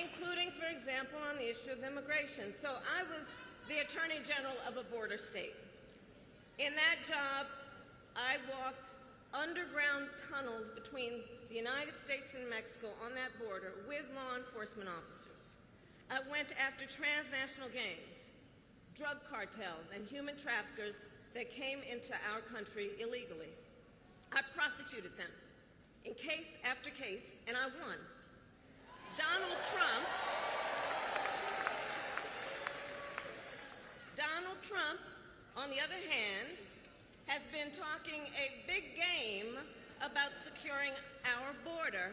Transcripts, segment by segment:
including, for example, on the issue of immigration. So I was the Attorney General of a border state. In that job, I walked underground tunnels between the United States and Mexico on that border with law enforcement officers. I went after transnational gangs, drug cartels, and human traffickers that came into our country illegally. I prosecuted them in case after case, and I won. Donald Trump, on the other hand, has been talking a big game about securing our border,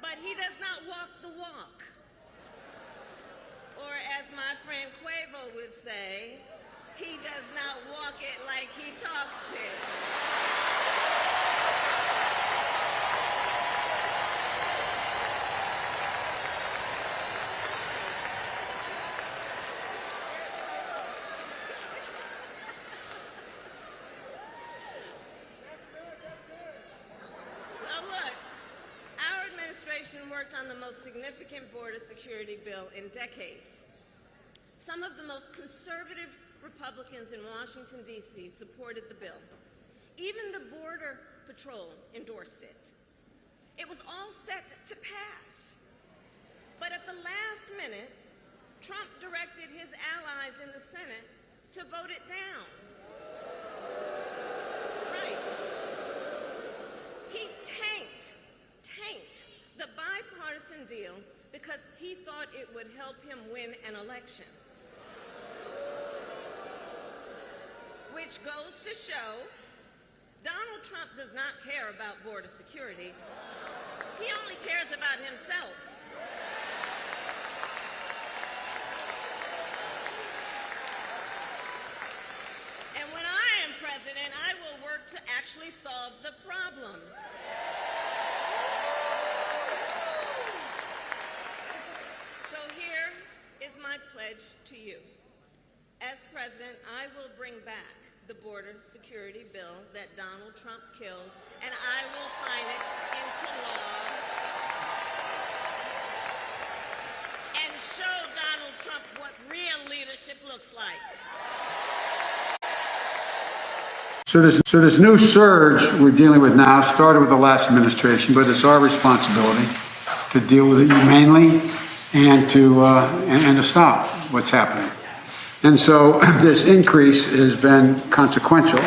but he does not walk the walk. Or as my friend Quavo would say, he does not walk it like he talks it. Worked on the most significant border security bill in decades. Some of the most conservative Republicans in Washington, D.C. supported the bill. Even the Border Patrol endorsed it. It was all set to pass. But at the last minute, Trump directed his allies in the Senate to vote it down. Right. He tanked the bipartisan deal because he thought it would help him win an election. Which goes to show Donald Trump does not care about border security. He only cares about himself. And when I am president, I will work to actually solve the problem. So here is my pledge to you. As president, I will bring back the border security bill that Donald Trump killed, and I will sign it into law and show Donald Trump what real leadership looks like. So this new surge we're dealing with now started with the last administration, but it's our responsibility to deal with it humanely and to stop what's happening. And so this increase has been consequential,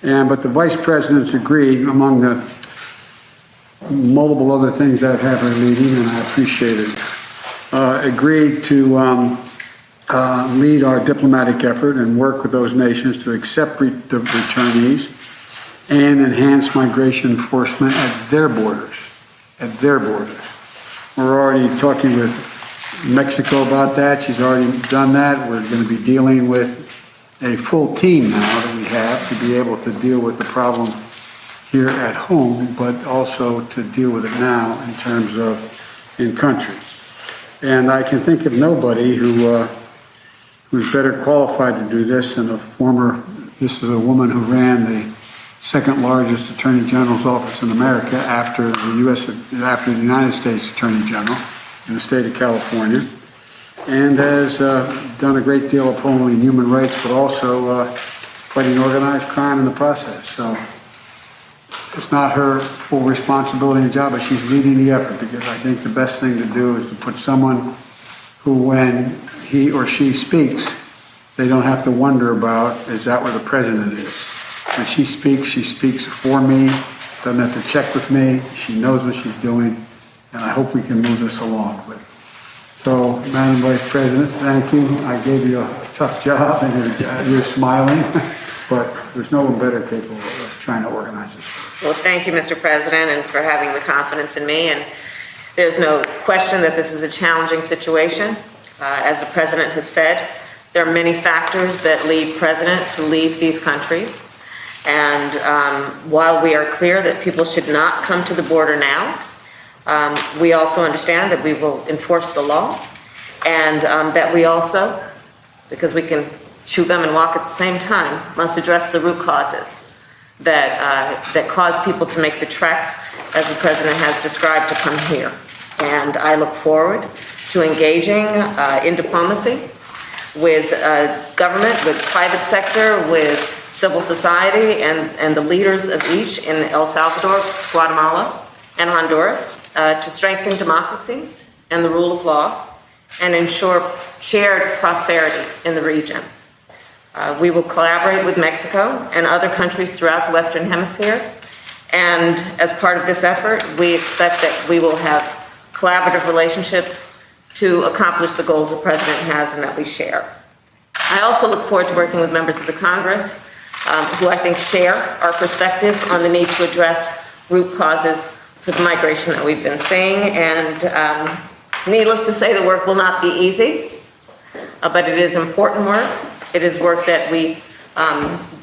but the vice president's agreed, among the multiple other things that have her leading, and I appreciate it, agreed to lead our diplomatic effort and work with those nations to accept the returnees and enhance migration enforcement at their borders, We're already talking with Mexico about that. She's already done that. We're going to be dealing with a full team now that we have to be able to deal with the problem here at home, but also to deal with it now in terms of in country. And I can think of nobody who's better qualified to do this than this is a woman who ran the second largest Attorney General's office in America after the United States Attorney General in the state of California, and has done a great deal upholding human rights, but also fighting organized crime in the process. So it's not her full responsibility and job, but she's leading the effort, because I think the best thing to do is to put someone who, when he or she speaks, they don't have to wonder about, is that where the president is? When she speaks for me, doesn't have to check with me, she knows what she's doing, and I hope we can move this along. So, Madam Vice President, thank you. I gave you a tough job, and you're smiling, but there's no one better capable of trying to organize this. Well, thank you, Mr. President, and for having the confidence in me. And there's no question that this is a challenging situation. As the President has said, there are many factors that lead President to leave these countries. And while we are clear that people should not come to the border now, we also understand that we will enforce the law, and that we also, because we can chew gum and walk at the same time, must address the root causes that cause people to make the trek, as the President has described, to come here. And I look forward to engaging in diplomacy with government, with private sector, with civil society, and the leaders of each in El Salvador, Guatemala, and Honduras to strengthen democracy and the rule of law and ensure shared prosperity in the region. We will collaborate with Mexico and other countries throughout the Western Hemisphere. And as part of this effort, we expect that we will have collaborative relationships to accomplish the goals the President has and that we share. I also look forward to working with members of the Congress who I think share our perspective on the need to address root causes for the migration that we've been seeing. And needless to say, the work will not be easy, but it is important work. It is work that we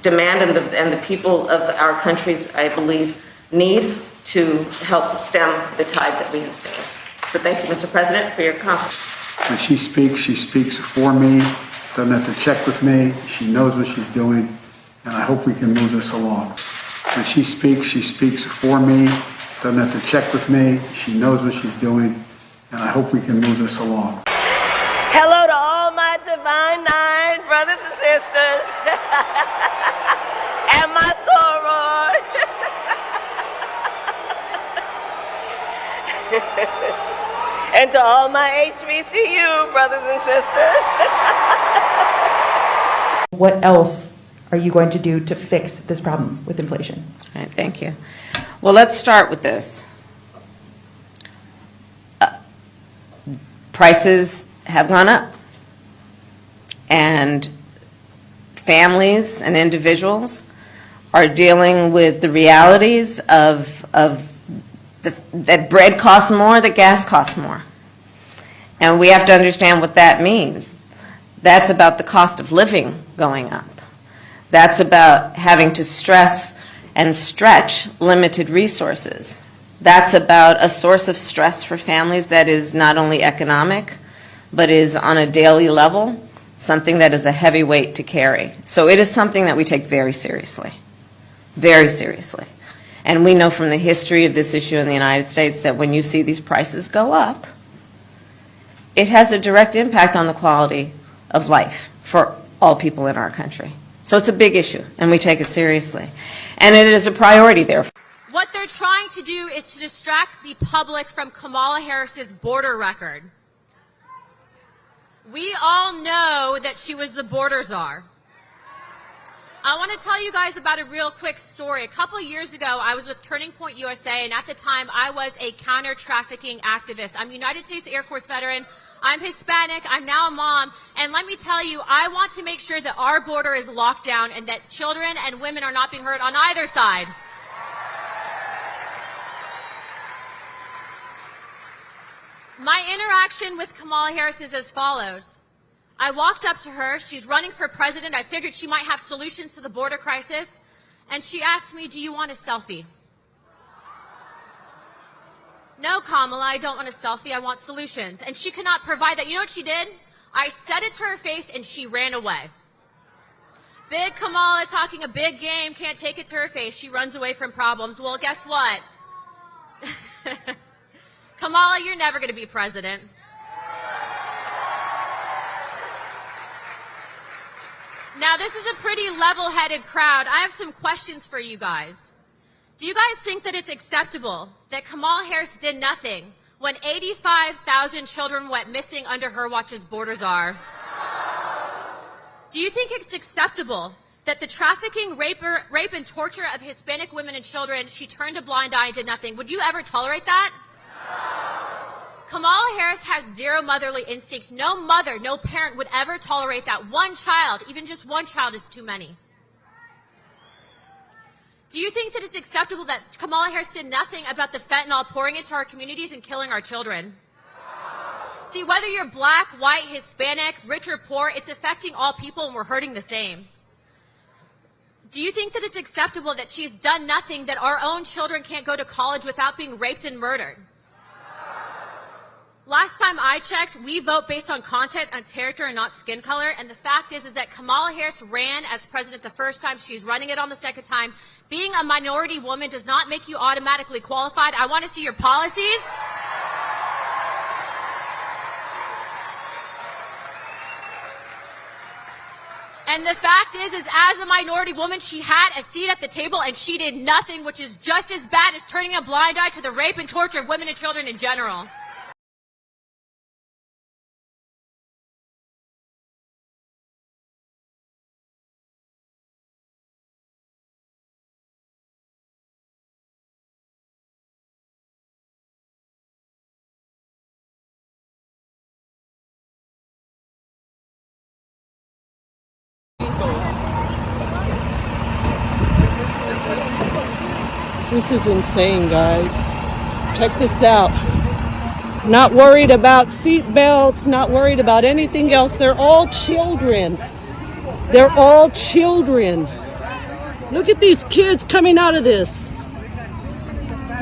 demand and the people of our countries, I believe, need to help stem the tide that we have seen. So thank you, Mr. President, for your confidence. When she speaks for me, doesn't have to check with me. She knows what she's doing, and I hope we can move this along. When she speaks for me, doesn't have to check with me. She knows what she's doing, and I hope we can move this along. Hello to all my Divine Nine brothers and sisters and my sorors. And to all my HBCU brothers and sisters. What else are you going to do to fix this problem with inflation? All right, thank you. Well, let's start with this. Prices have gone up, and families and individuals are dealing with the realities of that bread costs more, that gas costs more. And we have to understand what that means. That's about the cost of living going up. That's about having to stress and stretch limited resources. That's about a source of stress for families that is not only economic, but is on a daily level, something that is a heavy weight to carry. So it is something that we take very seriously, very seriously. And we know from the history of this issue in the United States that when you see these prices go up, it has a direct impact on the quality of life for all people in our country. So it's a big issue, and we take it seriously. And it is a priority there. What they're trying to do is to distract the public from Kamala Harris's border record. We all know that she was the border czar. I want to tell you guys about a real quick story. A couple of years ago, I was with Turning Point USA, and at the time, I was a counter-trafficking activist. I'm a United States Air Force veteran. I'm Hispanic. I'm now a mom. And let me tell you, I want to make sure that our border is locked down and that children and women are not being hurt on either side. My interaction with Kamala Harris is as follows. I walked up to her. She's running for president. I figured she might have solutions to the border crisis. And she asked me, do you want a selfie? No, Kamala, I don't want a selfie. I want solutions. And she could not provide that. You know what she did? I said it to her face, and she ran away. Big Kamala talking a big game, can't take it to her face. She runs away from problems. Well, guess what? Kamala, you're never going to be president. Now, this is a pretty level-headed crowd. I have some questions for you guys. Do you guys think that it's acceptable that Kamala Harris did nothing when 85,000 children went missing under her watch as border czar? Do you think it's acceptable that the trafficking, rape, and torture of Hispanic women and children, she turned a blind eye and did nothing? Would you ever tolerate that? Kamala Harris has zero motherly instincts. No mother, no parent would ever tolerate that. One child, even just one child, is too many. Do you think that it's acceptable that Kamala Harris did nothing about the fentanyl pouring into our communities and killing our children? See, whether you're black, white, Hispanic, rich or poor, it's affecting all people and we're hurting the same. Do you think that it's acceptable that she's done nothing, that our own children can't go to college without being raped and murdered? Last time I checked, we vote based on content and character and not skin color. And the fact is that Kamala Harris ran as president the first time. She's running it on the second time. Being a minority woman does not make you automatically qualified. I want to see your policies. And the fact is as a minority woman, she had a seat at the table and she did nothing, which is just as bad as turning a blind eye to the rape and torture of women and children in general. This is insane, guys. Check this out. Not worried about seat belts, not worried about anything else. They're all children. They're all children. Look at these kids coming out of this.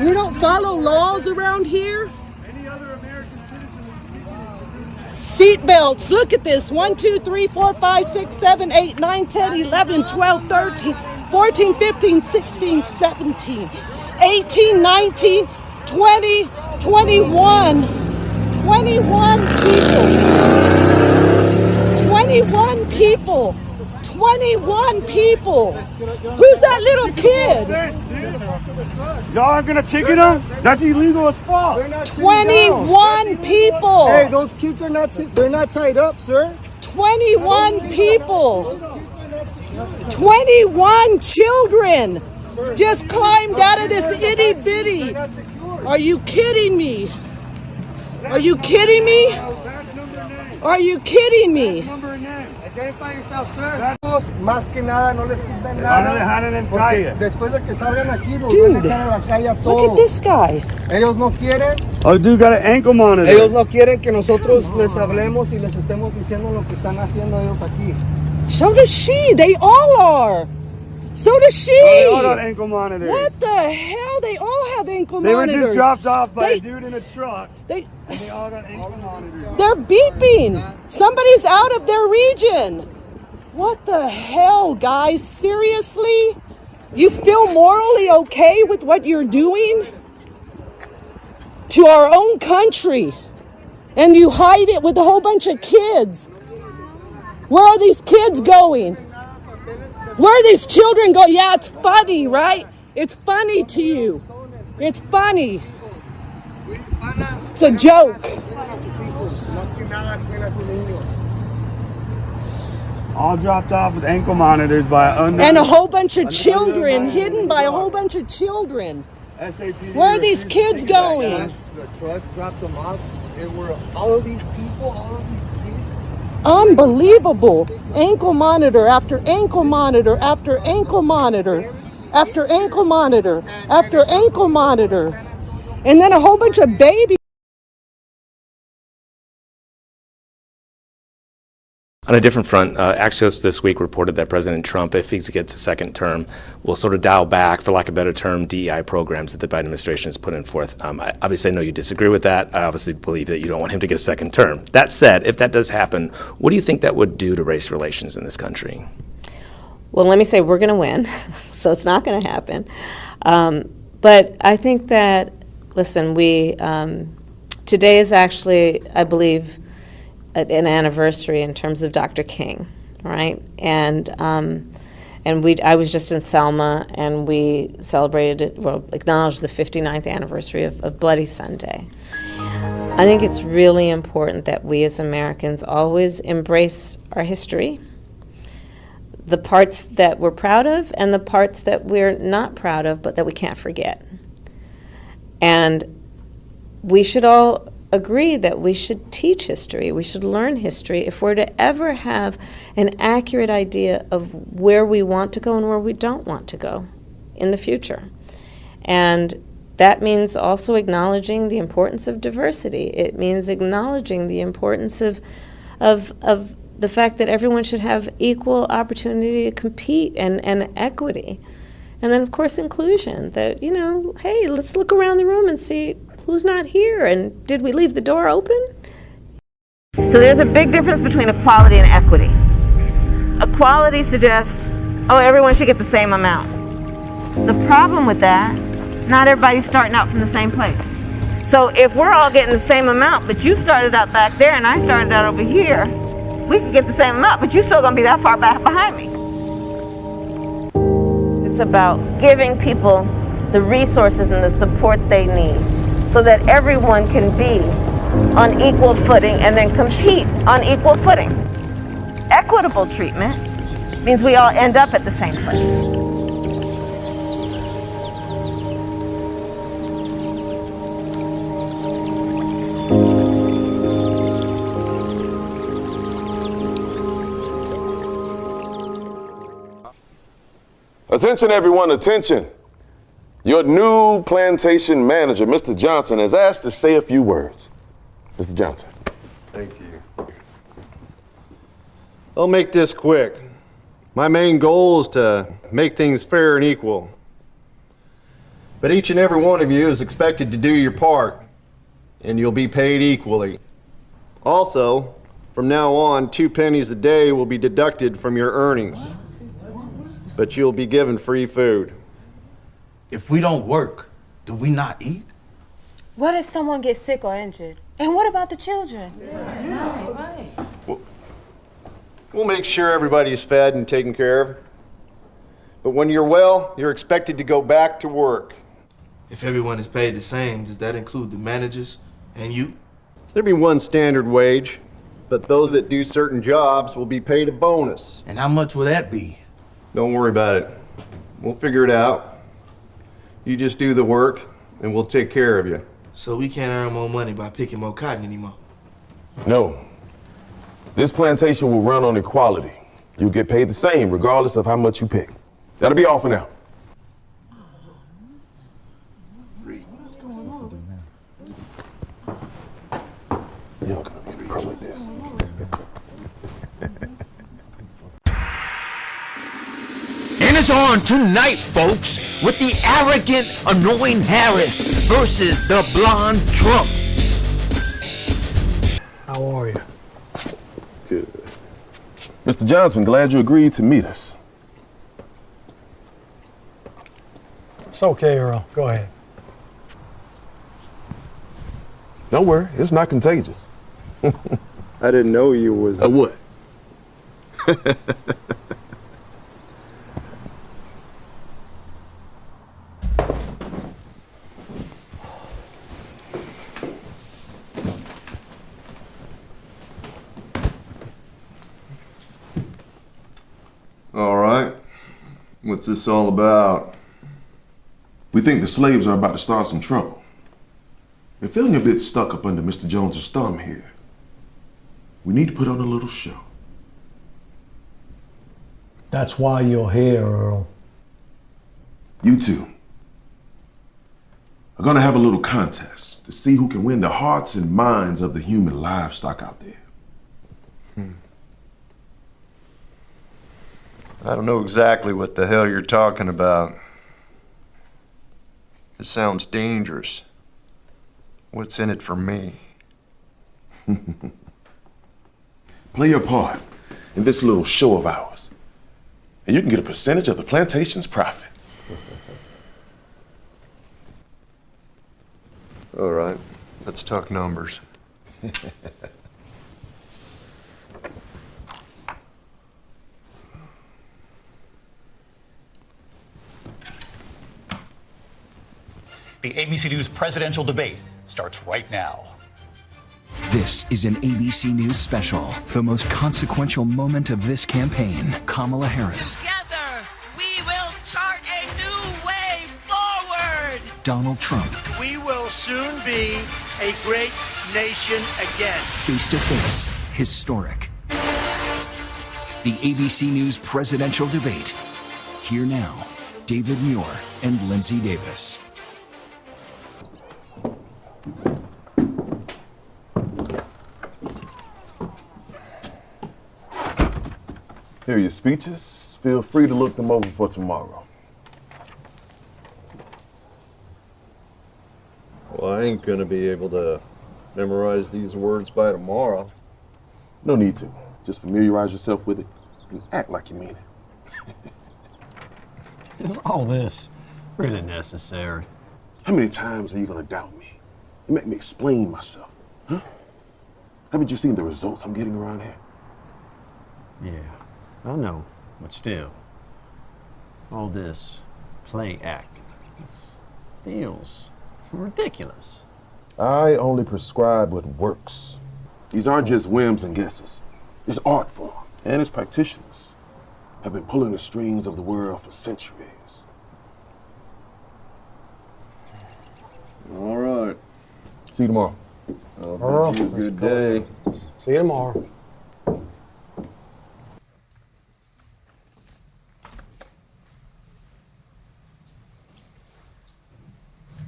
We don't follow laws around here. Seat belts, look at this. 1, 2, 3, 4, 5, 6, 7, 8, 9, 10, 11, 12, 13, 14, 15, 16, 17, 18, 19, 20, 21. 21 people. 21 people. 21 people. Who's that little kid? Y'all aren't gonna ticket them? That's illegal as fuck. 21 people. Hey, those kids are they're not tied up, sir. 21 people. 21 children just climbed out of this itty bitty. Are you kidding me? Are you kidding me? Are you kidding me? Identify yourself, sir. Más que nada, no les quiten Van a dejar en el calle. Después de que salgan aquí, los Dude, van a echar a la calle a Look todos. at this guy. Ellos no quieren. Oh, dude got an ankle monitor. Ellos no quieren que nosotros les hablemos y les estemos diciendo lo que están haciendo ellos aquí. So does she. They all are. So does she. They all got ankle monitors. What the hell? They all have ankle They were monitors. just dropped off by They- a dude in a truck. They, And they all got ankle monitors. they're beeping. Somebody's out of their region. What the hell, guys? Seriously? You feel morally okay with what you're doing to our own country, and you hide it with a whole bunch of kids? Where are these kids going? Where are these children going? Yeah, it's funny, right? It's funny to you. It's funny. It's a joke. Más que nada, cuiden a sus niños. All dropped off with ankle monitors by unknown. And a whole bunch of children, hidden by a whole bunch of children. SAPD. Where are these kids going? The truck dropped them off. It were all of these people, all of these kids. Unbelievable. Ankle monitor after ankle monitor after ankle monitor after ankle monitor after ankle monitor. And then a whole bunch of babies. On a different front, Axios this week reported that President Trump, if he gets a second term, will sort of dial back, for lack of a better term, DEI programs that the Biden administration has put in forth. Obviously, I know you disagree with that. I obviously believe that you don't want him to get a second term. That said, if that does happen, what do you think that would do to race relations in this country? Well, let me say we're going to win, so it's not going to happen. But I think that, listen, today is actually, I believe, an anniversary in terms of Dr. King, right? And I was just in Selma, and we celebrated, acknowledged the 59th anniversary of Bloody Sunday. I think it's really important that we as Americans always embrace our history, the parts that we're proud of and the parts that we're not proud of, but that we can't forget. And we should all agree that we should teach history, we should learn history if we're to ever have an accurate idea of where we want to go and where we don't want to go in the future. And that means also acknowledging the importance of diversity. It means acknowledging the importance of the fact that everyone should have equal opportunity to compete and equity. And then, of course, inclusion, that, hey, let's look around the room and see who's not here, and did we leave the door open? So there's a big difference between equality and equity. Equality suggests, everyone should get the same amount. The problem with that, not everybody's starting out from the same place. So if we're all getting the same amount, but you started out back there and I started out over here, we could get the same amount, but you're still gonna be that far back behind me. It's about giving people the resources and the support they need so that everyone can be on equal footing and then compete on equal footing. Equitable treatment means we all end up at the same place. Attention everyone, attention. Your new plantation manager, Mr. Johnson, has asked to say a few words. Mr. Johnson. Thank you. I'll make this quick. My main goal is to make things fair and equal. But each and every one of you is expected to do your part, and you'll be paid equally. Also, from now on, 2 pennies a day will be deducted from your earnings. But you'll be given free food. If we don't work, do we not eat? What if someone gets sick or injured? And what about the children? We'll make sure everybody's fed and taken care of. But when you're well, you're expected to go back to work. If everyone is paid the same, does that include the managers and you? There'll be one standard wage, but those that do certain jobs will be paid a bonus. And how much will that be? Don't worry about it. We'll figure it out. You just do the work, and we'll take care of you. So we can't earn more money by picking more cotton anymore? No. This plantation will run on equality. You'll get paid the same regardless of how much you pick. That'll be all for now. You're gonna be in trouble with this. And it's on tonight, folks, with the arrogant, annoying Harris versus the blonde Trump. How are you? Good. Mr. Johnson, glad you agreed to meet us. It's okay, Earl. Go ahead. Don't worry, it's not contagious. I didn't know you was... A what? All right. What's this all about? We think the slaves are about to start some trouble. They're feeling a bit stuck up under Mr. Jones's thumb here. We need to put on a little show. That's why you're here, Earl. You two are gonna have a little contest to see who can win the hearts and minds of the human livestock out there. I don't know exactly what the hell you're talking about. It sounds dangerous. What's in it for me? Play your part in this little show of ours, and you can get a percentage of the plantation's profits. All right, let's talk numbers. The ABC News presidential debate starts right now. This is an ABC News special, the most consequential moment of this campaign. Kamala Harris. Together, we will chart a new way forward. Donald Trump. We will soon be a great nation again. Face to face, historic. The ABC News presidential debate. Here now, David Muir and Lindsay Davis. Here are your speeches. Feel free to look them over for tomorrow. Well, I ain't gonna be able to memorize these words by tomorrow. No need to. Just familiarize yourself with it and act like you mean it. Is all this really necessary? How many times are you gonna doubt me? You make me explain myself, huh? Haven't you seen the results I'm getting around here? Yeah, I know, but still, all this play acting, this feels ridiculous. I only prescribe what works. These aren't just whims and guesses. It's art form, and its practitioners have been pulling the strings of the world for centuries. All right. See you tomorrow. Earl, Have a good day. See you tomorrow.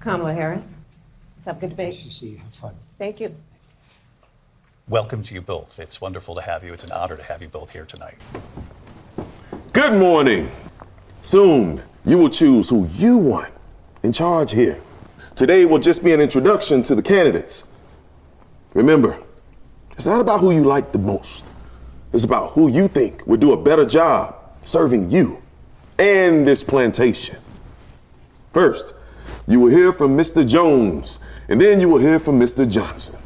Kamala Harris. Let's have a good debate. Nice to see you. Have fun. Thank you. Welcome to you both. It's wonderful to have you. It's an honor to have you both here tonight. Good morning. Soon, you will choose who you want in charge here. Today will just be an introduction to the candidates. Remember, it's not about who you like the most. It's about who you think would do a better job serving you and this plantation. First, you will hear from Mr. Jones, and then you will hear from Mr. Johnson.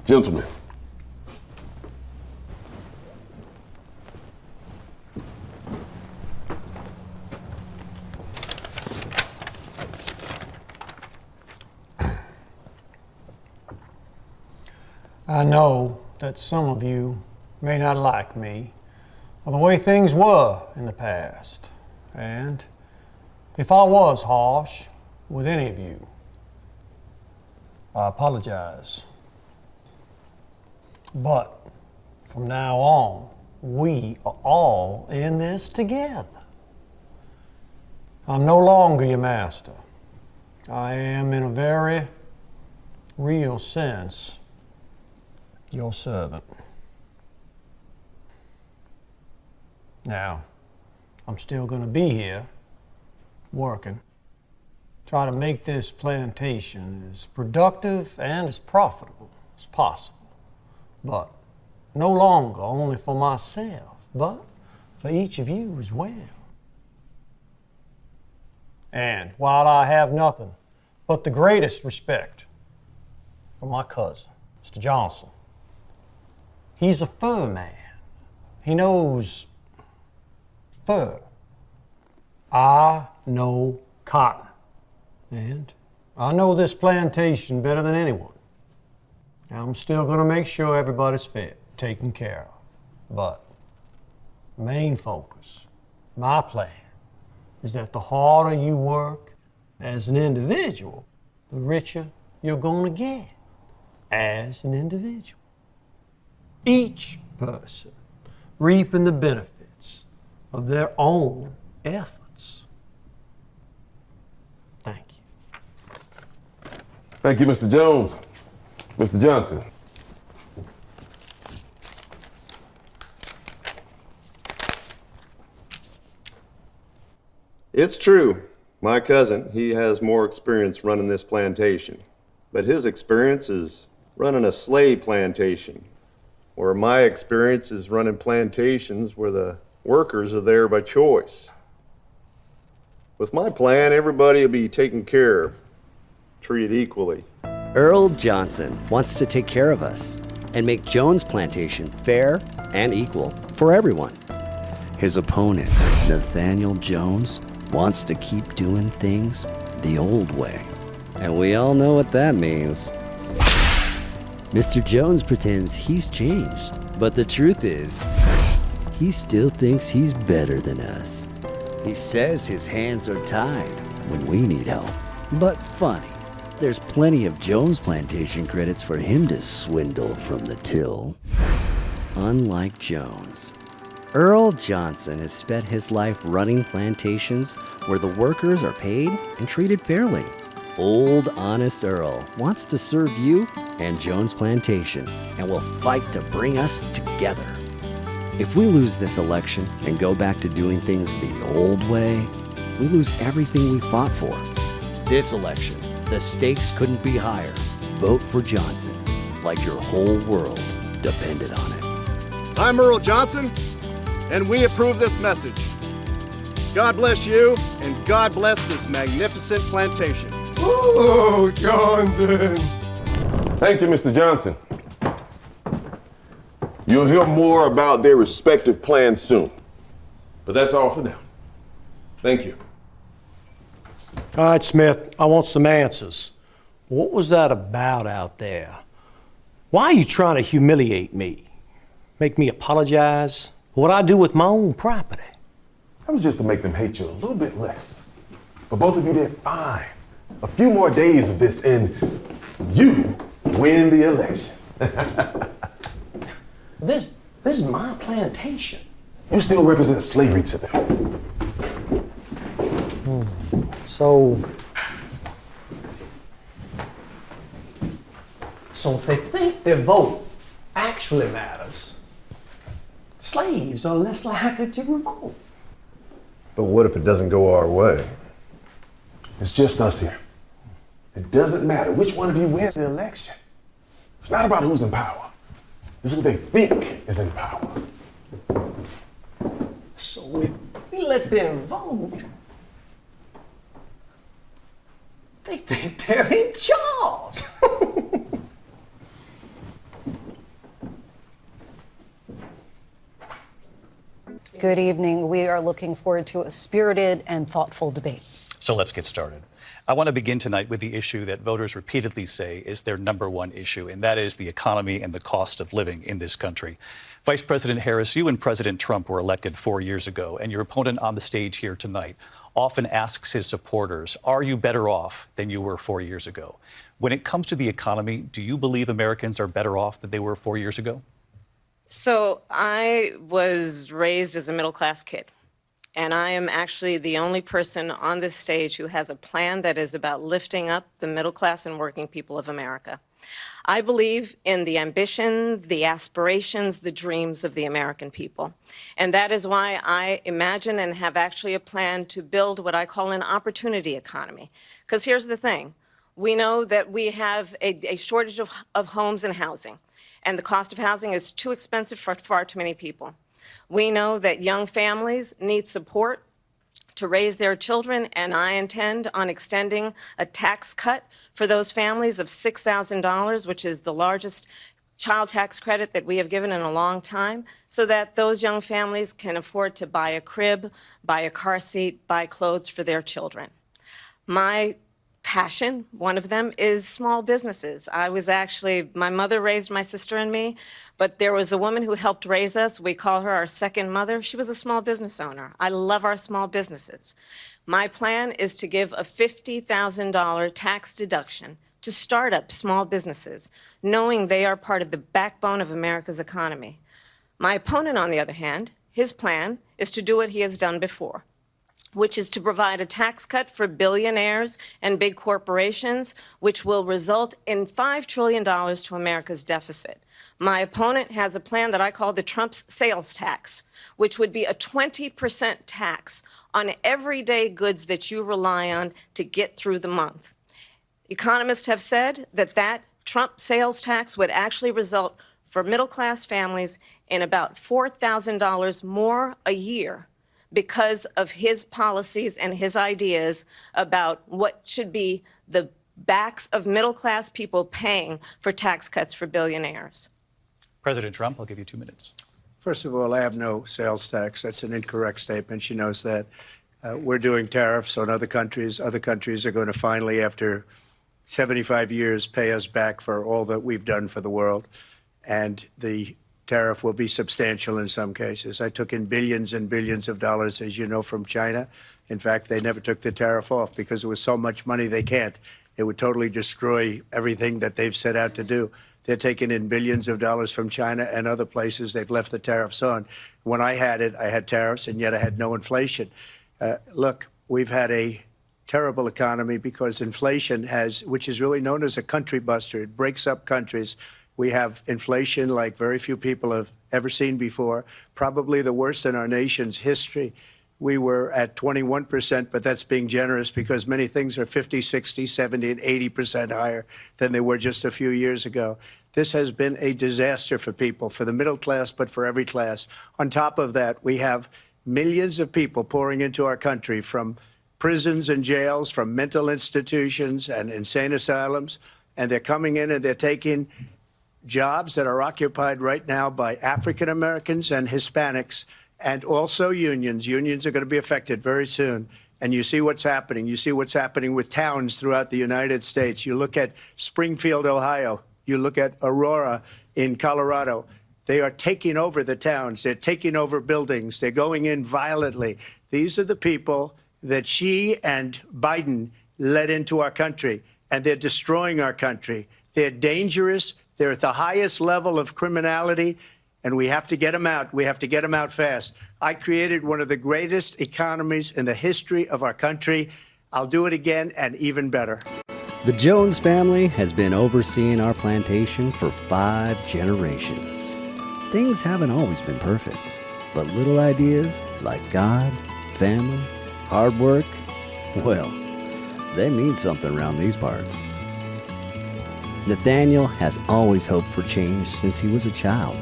Gentlemen. I know that some of you may not like me or the way things were in the past. And if I was harsh with any of you, I apologize. But from now on, we are all in this together. I'm no longer your master. I am, in a very real sense, your servant. Now, I'm still going to be here, working, try to make this plantation as productive and as profitable as possible. But no longer only for myself, but for each of you as well. And while I have nothing but the greatest respect for my cousin, Mr. Johnson, he's a fur man. He knows fur. I know cotton. And I know this plantation better than anyone. I'm still going to make sure everybody's fed, taken care of. But the main focus, my plan, is that the harder you work as an individual, the richer you're going to get as an individual. Each person reaping the benefits of their own efforts. Thank you. Thank you, Mr. Jones. Mr. Johnson. It's true. My cousin, he has more experience running this plantation. But his experience is running a slave plantation, where my experience is running plantations where the workers are there by choice. With my plan, everybody will be taken care of, treated equally. Earl Johnson wants to take care of us and make Jones Plantation fair and equal for everyone. His opponent, Nathaniel Jones, wants to keep doing things the old way. And we all know what that means. Mr. Jones pretends he's changed, but the truth is, he still thinks he's better than us. He says his hands are tied when we need help. But funny, there's plenty of Jones Plantation credits for him to swindle from the till. Unlike Jones, Earl Johnson has spent his life running plantations where the workers are paid and treated fairly. Old Honest Earl wants to serve you and Jones Plantation and will fight to bring us together. If we lose this election and go back to doing things the old way, we lose everything we fought for. This election, the stakes couldn't be higher. Vote for Johnson, like your whole world depended on it. I'm Earl Johnson, and we approve this message. God bless you, and God bless this magnificent plantation. Oh, Johnson. Thank you, Mr. Johnson. You'll hear more about their respective plans soon. But that's all for now. Thank you. All right, Smith, I want some answers. What was that about out there? Why are you trying to humiliate me? Make me apologize for what I do with my own property? That was just to make them hate you a little bit less. But both of you did fine. A few more days of this and you win the election. This is my plantation. You still represent slavery to them. So if they think their vote actually matters, slaves are less likely to revolt. But what if it doesn't go our way? It's just us here. It doesn't matter which one of you wins the election. It's not about who's in power. It's who they think is in power. So if we let them vote, they think they're in charge. Good evening. We are looking forward to a spirited and thoughtful debate. So let's get started. I want to begin tonight with the issue that voters repeatedly say is their number one issue, and that is the economy and the cost of living in this country. Vice President Harris, you and President Trump were elected 4 years ago, and your opponent on the stage here tonight often asks his supporters, are you better off than you were 4 years ago? When it comes to the economy, do you believe Americans are better off than they were 4 years ago? So I was raised as a middle-class kid, and I am actually the only person on this stage who has a plan that is about lifting up the middle class and working people of America. I believe in the ambition, the aspirations, the dreams of the American people. And that is why I imagine and have actually a plan to build what I call an opportunity economy. Because here's the thing. We know that we have a shortage of homes and housing, and the cost of housing is too expensive for far too many people. We know that young families need support to raise their children, and I intend on extending a tax cut for those families of $6,000, which is the largest child tax credit that we have given in a long time, so that those young families can afford to buy a crib, buy a car seat, buy clothes for their children. My passion, one of them, is small businesses. My mother raised my sister and me, but there was a woman who helped raise us. We call her our second mother. She was a small business owner. I love our small businesses. My plan is to give a $50,000 tax deduction to start up small businesses, knowing they are part of the backbone of America's economy. My opponent, on the other hand, his plan is to do what he has done before, which is to provide a tax cut for billionaires and big corporations, which will result in $5 trillion to America's deficit. My opponent has a plan that I call the Trump's sales tax, which would be a 20% tax on everyday goods that you rely on to get through the month. Economists have said that Trump sales tax would actually result for middle-class families in about $4,000 more a year because of his policies and his ideas about what should be the backs of middle-class people paying for tax cuts for billionaires. President Trump, I'll give you 2 minutes. First of all, I have no sales tax. That's an incorrect statement. She knows that. We're doing tariffs on other countries. Other countries are going to finally, after 75 years, pay us back for all that we've done for the world. And the tariff will be substantial in some cases. I took in billions and billions of dollars, as you know, from China. In fact, they never took the tariff off because it was so much money they can't. It would totally destroy everything that they've set out to do. They're taking in billions of dollars from China and other places. They've left the tariffs on. When I had it, I had tariffs, and yet I had no inflation. Look, we've had a terrible economy because inflation which is really known as a country buster. It breaks up countries. We have inflation like very few people have ever seen before, probably the worst in our nation's history. We were at 21%, but that's being generous because many things are 50, 60, 70, and 80% higher than they were just a few years ago. This has been a disaster for people, for the middle class, but for every class. On top of that, we have millions of people pouring into our country from prisons and jails, from mental institutions and insane asylums, and they're coming in and they're taking jobs that are occupied right now by African Americans and Hispanics, and also unions. Unions are going to be affected very soon. And you see what's happening. You see what's happening with towns throughout the United States. You look at Springfield, Ohio. You look at Aurora in Colorado. They are taking over the towns. They're taking over buildings. They're going in violently. These are the people that Xi and Biden led into our country, and they're destroying our country. They're dangerous. They're at the highest level of criminality, and we have to get them out. We have to get them out fast. I created one of the greatest economies in the history of our country. I'll do it again and even better. The Jones family has been overseeing our plantation for 5 generations. Things haven't always been perfect, but little ideas like God, family, hard work, well, they mean something around these parts. Nathaniel has always hoped for change since he was a child.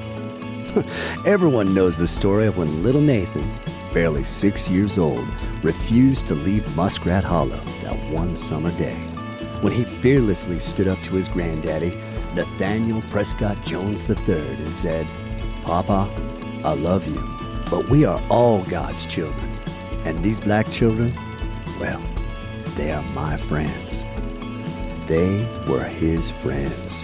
Everyone knows the story of when little Nathan, barely 6 years old, refused to leave Muskrat Hollow that one summer day, when he fearlessly stood up to his granddaddy, Nathaniel Prescott Jones III, and said, "Papa, I love you, but we are all God's children, and these black children, well, they are my friends." They were his friends.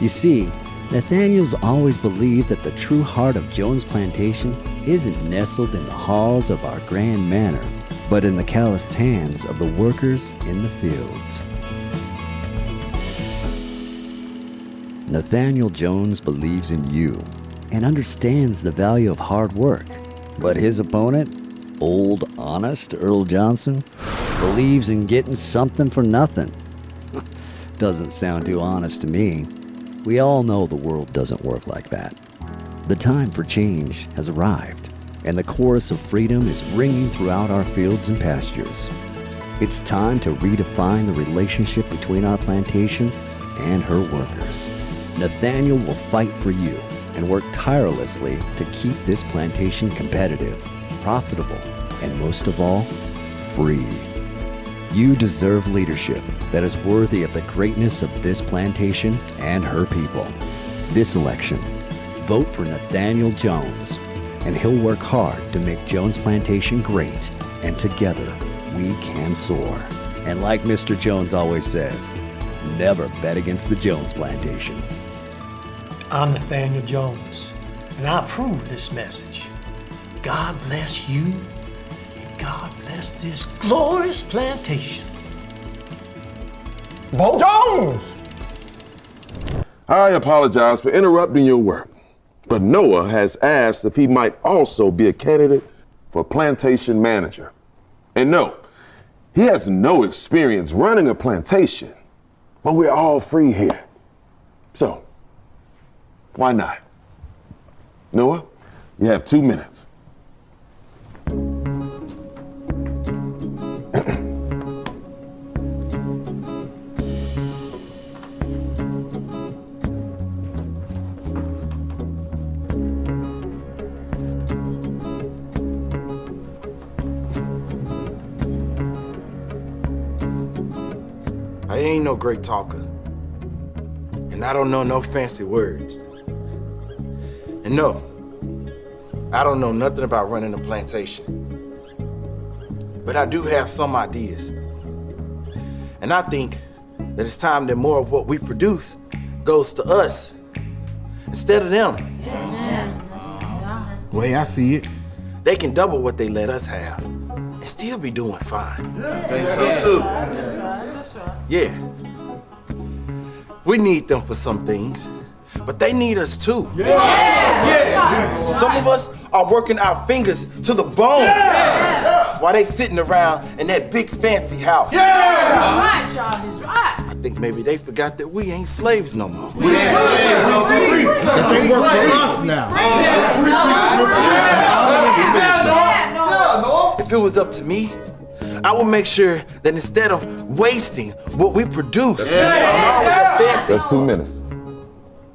You see, Nathaniel's always believed that the true heart of Jones Plantation isn't nestled in the halls of our grand manor, but in the calloused hands of the workers in the fields. Nathaniel Jones believes in you and understands the value of hard work, but his opponent, old honest Earl Johnson, believes in getting something for nothing. Doesn't sound too honest to me. We all know the world doesn't work like that. The time for change has arrived, and the chorus of freedom is ringing throughout our fields and pastures. It's time to redefine the relationship between our plantation and her workers. Nathaniel will fight for you and work tirelessly to keep this plantation competitive, profitable, and most of all, free. You deserve leadership that is worthy of the greatness of this plantation and her people. This election, vote for Nathaniel Jones, and he'll work hard to make Jones Plantation great, and together we can soar. And like Mr. Jones always says, never bet against the Jones Plantation. I'm Nathaniel Jones, and I approve this message. God bless you, and God bless this glorious plantation. Bo Jones! I apologize for interrupting your work, but Noah has asked if he might also be a candidate for plantation manager. And no, he has no experience running a plantation, but we're all free here. So, why not? Noah, you have 2 minutes. I ain't no great talker, and I don't know no fancy words. And no, I don't know nothing about running a plantation. But I do have some ideas. And I think that it's time that more of what we produce goes to us instead of them. The way I see it, they can double what they let us have and still be doing fine. I think so too. Yeah. We need them for some things, but they need us too. Yeah. Some of us are working our fingers to the bone while they sitting around in that big fancy house. That's right, John, is right. I think maybe they forgot that we ain't slaves no more. We're slaves. They work for us now. If it was up to me, I would make sure that instead of wasting what we produce, That's 2 minutes.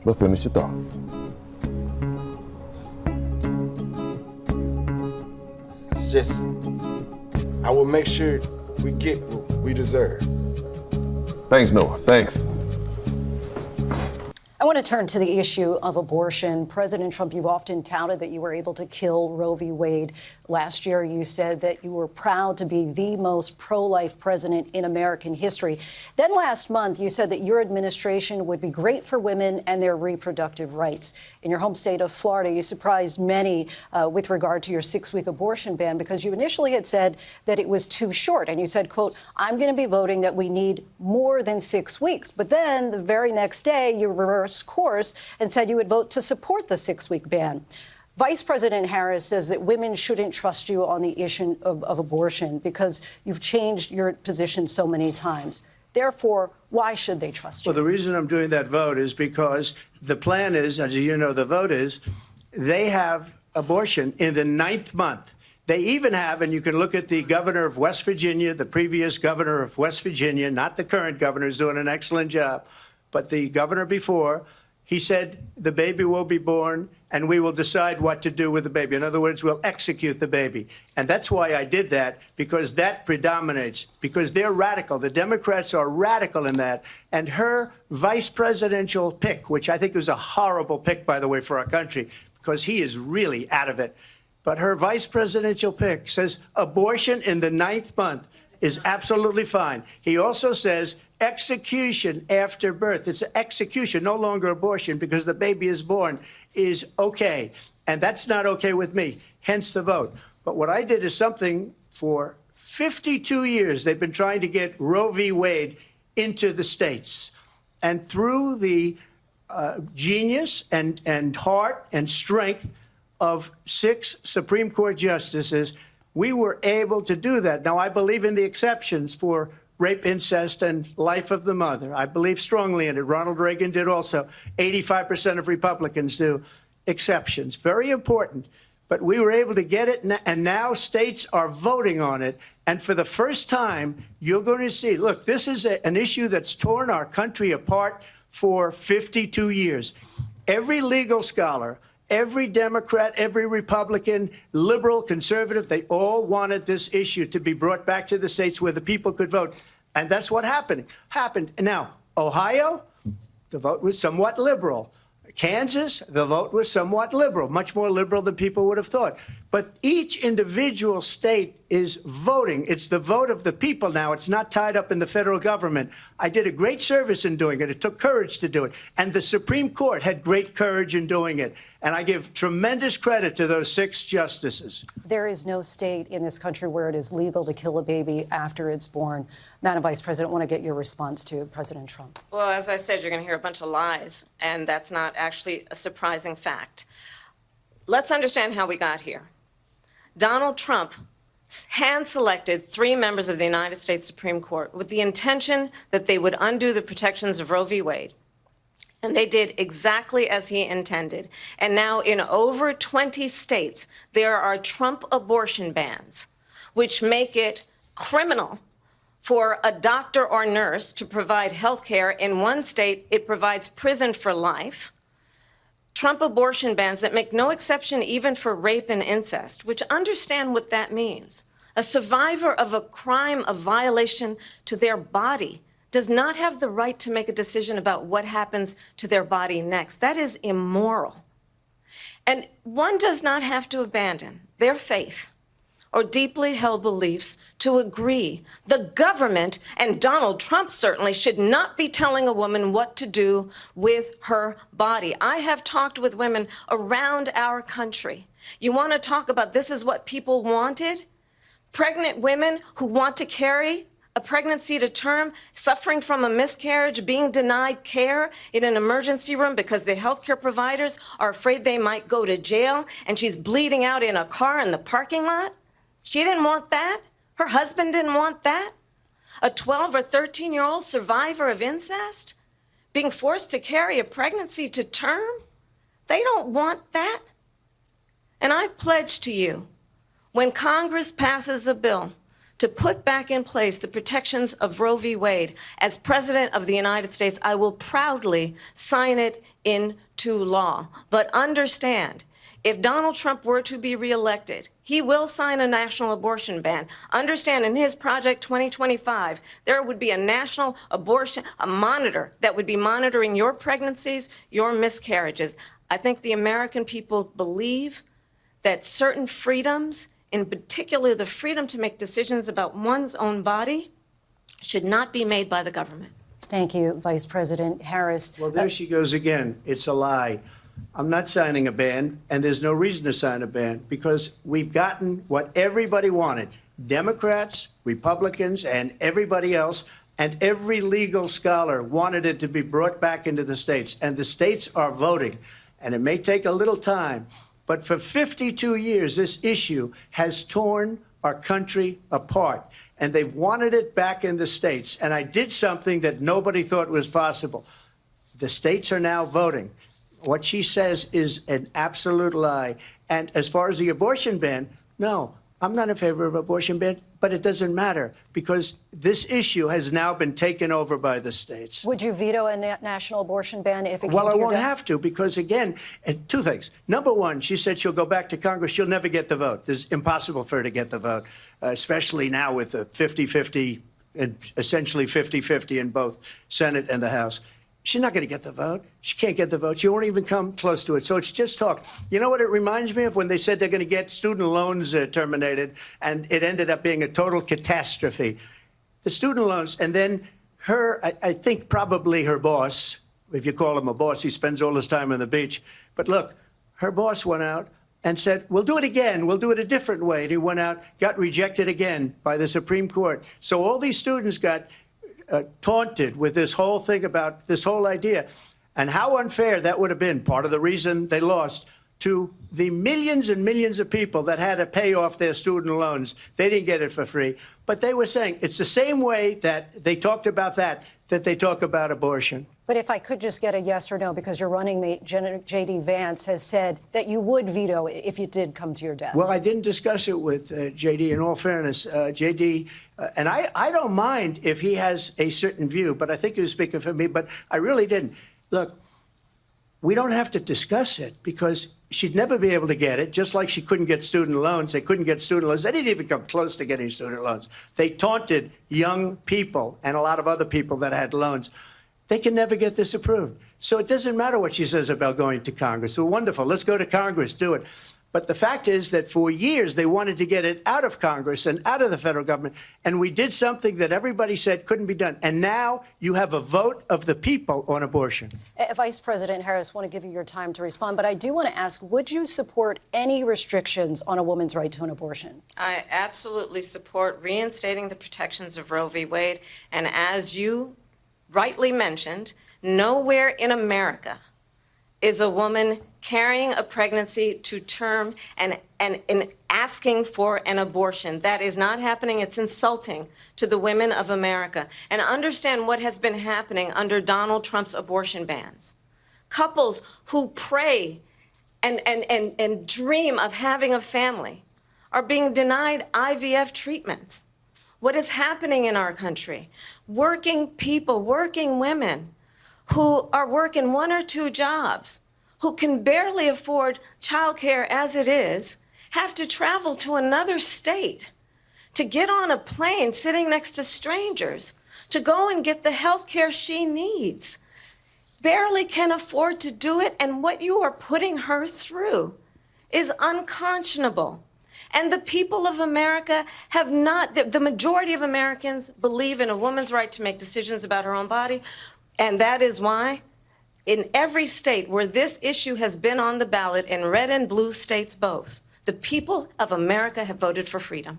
But finish your thought. It's just, I will make sure we get what we deserve. Thanks, Noah. Thanks. I want to turn to the issue of abortion. President Trump, you've often touted that you were able to kill Roe v. Wade. Last year, you said that you were proud to be the most pro-life president in American history. Then last month, you said that your administration would be great for women and their reproductive rights. In your home state of Florida, you surprised many with regard to your 6-week abortion ban because you initially had said that it was too short. And you said, quote, I'm going to be voting that we need more than 6 weeks. But then the very next day, you reversed course and said you would vote to support the 6-week ban. Vice President Harris says that women shouldn't trust you on the issue of abortion because you've changed your position so many times. Therefore, why should they trust you? Well, the reason I'm doing that vote is because the plan is, as you know, the vote is, they have abortion in the 9th month. They even have, and you can look at the governor of West Virginia, the previous governor of West Virginia, not the current governor, who's doing an excellent job, but the governor before, he said the baby will be born and we will decide what to do with the baby. In other words, we'll execute the baby. And that's why I did that, because that predominates, because they're radical. The Democrats are radical in that. And her vice presidential pick, which I think was a horrible pick, by the way, for our country, because he is really out of it. But her vice presidential pick says abortion in the 9th month is absolutely fine. He also says execution after birth. It's execution, no longer abortion, because the baby is born, is okay. And that's not okay with me, hence the vote. But what I did is something for 52 years. They've been trying to get Roe v. Wade into the states. And through the genius and heart and strength of 6 Supreme Court justices, we were able to do that. Now, I believe in the exceptions for rape, incest, and life of the mother. I believe strongly in it. Ronald Reagan did also. 85% of Republicans do. Exceptions. Very important. But we were able to get it, and now states are voting on it. And for the first time, you're going to see, look, this is an issue that's torn our country apart for 52 years. Every legal scholar, every Democrat, every Republican, liberal, conservative, they all wanted this issue to be brought back to the states where the people could vote. And that's what happened. Now, Ohio, the vote was somewhat liberal. Kansas, the vote was somewhat liberal, much more liberal than people would have thought. But each individual state is voting. It's the vote of the people now. It's not tied up in the federal government. I did a great service in doing it. It took courage to do it. And the Supreme Court had great courage in doing it. And I give tremendous credit to those 6 justices. There is no state in this country where it is legal to kill a baby after it's born. Madam Vice President, I want to get your response to President Trump. Well, as I said, you're going to hear a bunch of lies, and that's not actually a surprising fact. Let's understand how we got here. Donald Trump hand-selected 3 members of the United States Supreme Court with the intention that they would undo the protections of Roe v. Wade. And they did exactly as he intended. And now in over 20 states, there are Trump abortion bans, which make it criminal for a doctor or nurse to provide health care. In one state, it provides prison for life. Trump abortion bans that make no exception even for rape and incest, which understand what that means. A survivor of a crime of violation to their body does not have the right to make a decision about what happens to their body next. That is immoral. And one does not have to abandon their faith or deeply held beliefs to agree. The government, and Donald Trump certainly, should not be telling a woman what to do with her body. I have talked with women around our country. You want to talk about this is what people wanted? Pregnant women who want to carry a pregnancy to term, suffering from a miscarriage, being denied care in an emergency room because the healthcare providers are afraid they might go to jail, and she's bleeding out in a car in the parking lot. She didn't want that. Her husband didn't want that. A 12 or 13-year-old survivor of incest being forced to carry a pregnancy to term. They don't want that. And I pledge to you, when Congress passes a bill to put back in place the protections of Roe v. Wade. As President of the United States, I will proudly sign it into law. But understand, if Donald Trump were to be reelected, he will sign a national abortion ban. Understand, in his Project 2025, there would be a national abortion, a monitor that would be monitoring your pregnancies, your miscarriages. I think the American people believe that certain freedoms, in particular the freedom to make decisions about one's own body, should not be made by the government. Thank you, Vice President Harris. Well, there she goes again. It's a lie. I'm not signing a ban, and there's no reason to sign a ban because we've gotten what everybody wanted. Democrats, Republicans, and everybody else, and every legal scholar wanted it to be brought back into the states, and the states are voting. And it may take a little time, but for 52 years, this issue has torn our country apart, and they've wanted it back in the states. And I did something that nobody thought was possible. The states are now voting. What she says is an absolute lie. And as far as the abortion ban, no, I'm not in favor of abortion ban, but it doesn't matter because this issue has now been taken over by the states. Would you veto a national abortion ban if it came Well, to I your won't desk? have to because, again, two things. Number one, she said she'll go back to Congress. She'll never get the vote. It's impossible for her to get the vote, especially now with the 50-50, essentially 50-50 in both Senate and the House. She's not going to get the vote. She can't get the vote. She won't even come close to it. So it's just talk. You know what it reminds me of? When they said they're going to get student loans terminated, and it ended up being a total catastrophe. The student loans, and then her, I think probably her boss, if you call him a boss, he spends all his time on the beach. But look, her boss went out and said, we'll do it again. We'll do it a different way. And he went out, got rejected again by the Supreme Court. So all these students got taunted with this whole thing about this whole idea. And how unfair that would have been, part of the reason they lost, to the millions and millions of people that had to pay off their student loans. They didn't get it for free. But they were saying it's the same way that they talked about that they talk about abortion. But if I could just get a yes or no, because your running mate, J.D. Vance, has said that you would veto it if it did come to your desk. Well, I didn't discuss it with J.D. In all fairness, J.D., and I don't mind if he has a certain view, but I think he was speaking for me, but I really didn't. Look, we don't have to discuss it because she'd never be able to get it, just like she couldn't get student loans. They couldn't get student loans. They didn't even come close to getting student loans. They taunted young people and a lot of other people that had loans. They can never get this approved. So it doesn't matter what she says about going to Congress. Well, wonderful. Let's go to Congress, do it. But the fact is that for years they wanted to get it out of Congress and out of the federal government. And we did something that everybody said couldn't be done. And now you have a vote of the people on abortion. Vice President Harris, I want to give you your time to respond. But I do want to ask, would you support any restrictions on a woman's right to an abortion? I absolutely support reinstating the protections of Roe v. Wade. And as you rightly mentioned, nowhere in America is a woman carrying a pregnancy to term and asking for an abortion. That is not happening. It's insulting to the women of America. And understand what has been happening under Donald Trump's abortion bans. Couples who pray and dream of having a family are being denied IVF treatments. What is happening in our country? Working people, working women who are working 1 or 2 jobs, who can barely afford childcare as it is, have to travel to another state to get on a plane sitting next to strangers to go and get the health care she needs. Barely can afford to do it, and what you are putting her through is unconscionable. And the people of America have not, the majority of Americans believe in a woman's right to make decisions about her own body. And that is why in every state where this issue has been on the ballot, in red and blue states both, the people of America have voted for freedom.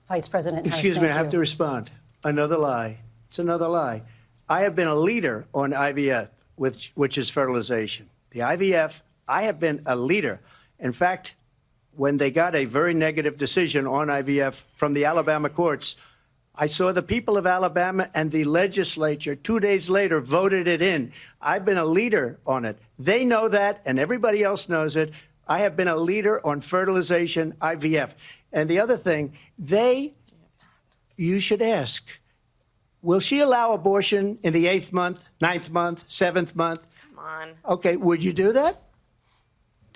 Vice President Harris, Excuse me, I have to respond. Another lie. It's another lie. I have been a leader on IVF, which is fertilization. The IVF, I have been a leader. In fact, when they got a very negative decision on IVF from the Alabama courts, I saw the people of Alabama and the legislature 2 days later voted it in. I've been a leader on it. They know that, and everybody else knows it. I have been a leader on fertilization, IVF. And the other thing, they you should ask, will she allow abortion in the 8th month, 9th month, 7th month? Come on. Okay, would you do that?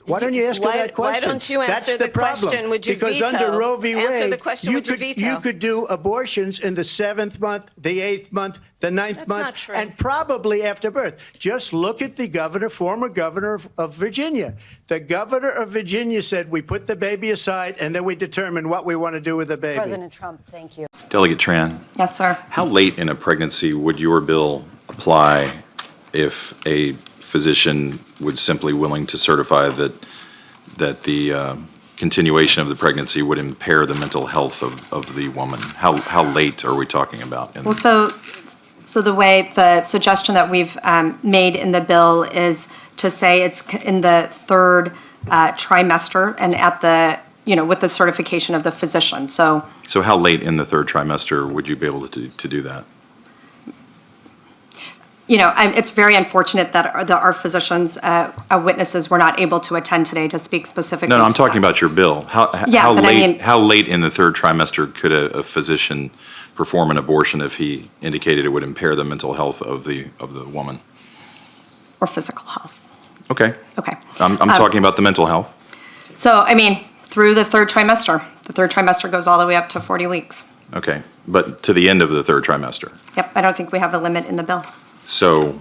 Why don't you ask her that question? Why don't you answer That's the problem. question? Would you because veto? under Roe v. Wade, Answer the question. Would you veto? You could do abortions in the 7th month, the 8th month, the 9th That's month, not true. and probably after birth. Just look at the former governor of Virginia. The governor of Virginia said, we put the baby aside, and then we determine what we want to do with the baby. President Trump, thank you. Delegate Tran. Yes, sir. How late in a pregnancy would your bill apply if a physician was simply willing to certify that the continuation of the pregnancy would impair the mental health of the woman? How late are we talking about? Well, so the way the suggestion that we've made in the bill is to say it's in the 3rd trimester and at the, with the certification of the physician. So how late in the 3rd trimester would you be able to do that? It's very unfortunate that our physicians, witnesses, were not able to attend today to speak specifically. No, I'm to talking that. about your bill. How late in the 3rd trimester could a physician perform an abortion if he indicated it would impair the mental health of the woman? Or physical health. Okay. Okay. I'm talking about the mental health. So, through the 3rd trimester. The 3rd trimester goes all the way up to 40 weeks. Okay. But to the end of the 3rd trimester. Yep, I don't think we have a limit in the bill. So,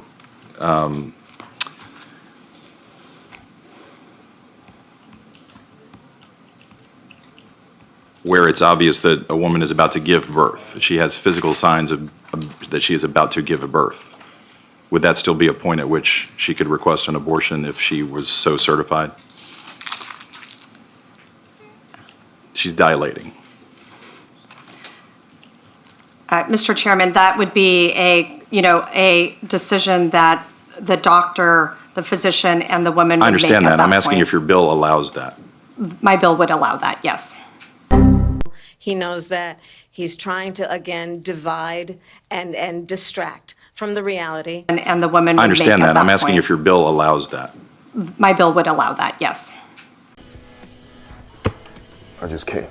where it's obvious that a woman is about to give birth, she has physical signs that she is about to give a birth, would that still be a point at which she could request an abortion if she was so certified? She's dilating. Mr. Chairman, that would be a decision that the doctor, the physician, and the woman would make. I understand at that. I'm asking point. if your bill allows that. My bill would allow that, yes. He knows that. He's trying to, again, divide and distract from the reality. And the woman would I understand make at that. I'm asking point. if your bill allows that. My bill would allow that, yes. I just can't.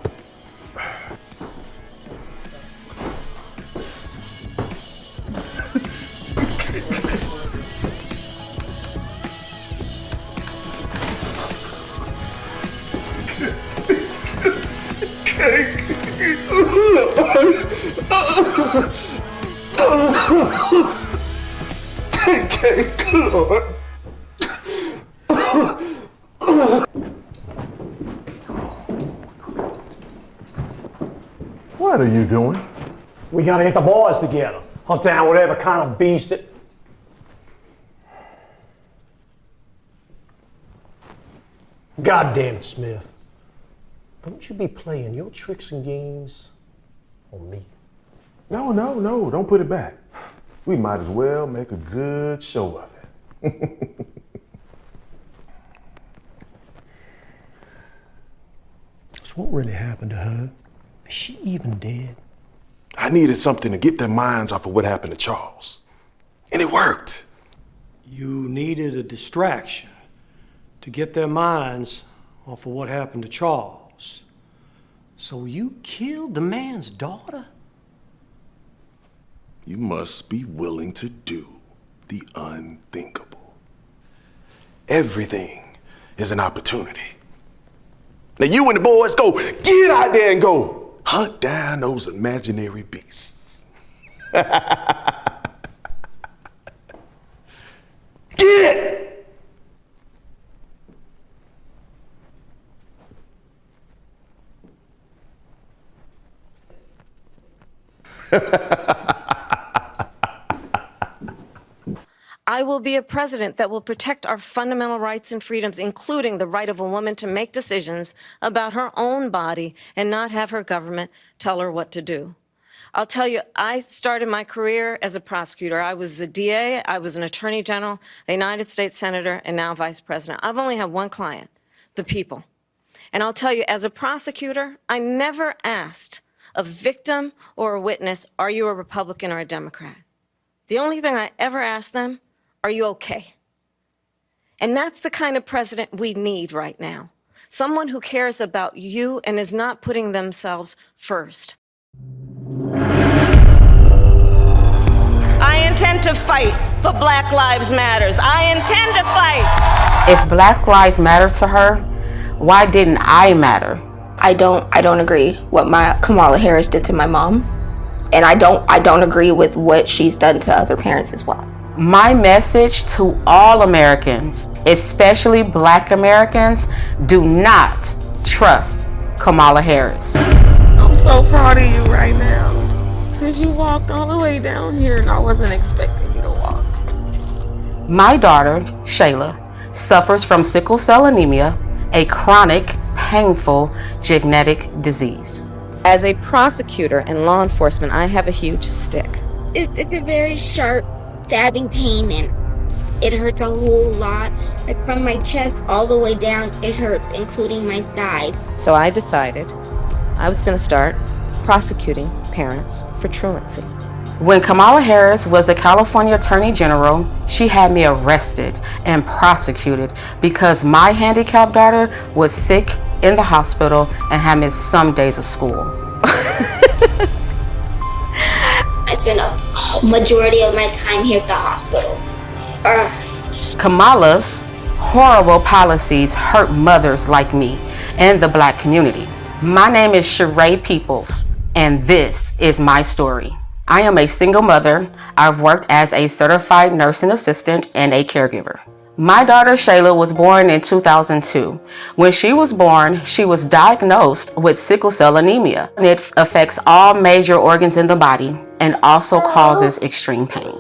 Lord. What are you doing? We gotta get the boys together. Hunt down whatever kind of beast it. God damn it, Smith. Don't you be playing your tricks and games on me. No, don't put it back. We might as well make a good show of it. So what really happened to her? Is she even dead? I needed something to get their minds off of what happened to Charles. And it worked. You needed a distraction to get their minds off of what happened to Charles. So you killed the man's daughter? You must be willing to do the unthinkable. Everything is an opportunity. Now you and the boys go, get out there and go hunt down those imaginary beasts. Get! I will be a president that will protect our fundamental rights and freedoms, including the right of a woman to make decisions about her own body and not have her government tell her what to do. I'll tell you, I started my career as a prosecutor. I was a DA, I was an attorney general, a United States senator, and now vice president. I've only had one client, the people. And I'll tell you, as a prosecutor, I never asked a victim or a witness, are you a Republican or a Democrat? The only thing I ever asked them, are you okay? And that's the kind of president we need right now. Someone who cares about you and is not putting themselves first. intend to fight for Black Lives Matters. I intend to fight. If Black Lives matter to her, why didn't I matter? I don't agree what Kamala Harris did to my mom, and I don't agree with what she's done to other parents as well. My message to all Americans, especially Black Americans, do not trust Kamala Harris. I'm so proud of you right now, because you walked all the way down here and I wasn't expecting you to walk. My daughter, Shayla, suffers from sickle cell anemia, a chronic, painful genetic disease. As a prosecutor and law enforcement, I have a huge stick. It's a very sharp, stabbing pain, and it hurts a whole lot. Like from my chest all the way down, it hurts, including my side. So I decided I was going to start prosecuting parents for truancy. When Kamala Harris was the California Attorney General, she had me arrested and prosecuted because my handicapped daughter was sick in the hospital and had missed some days of school. I spent a majority of my time here at the hospital. Kamala's horrible policies hurt mothers like me and the Black community. My name is Sheree Peoples, and this is my story. I am a single mother. I've worked as a certified nursing assistant and a caregiver. My daughter Shayla was born in 2002. When she was born, she was diagnosed with sickle cell anemia. It affects all major organs in the body and also causes extreme pain.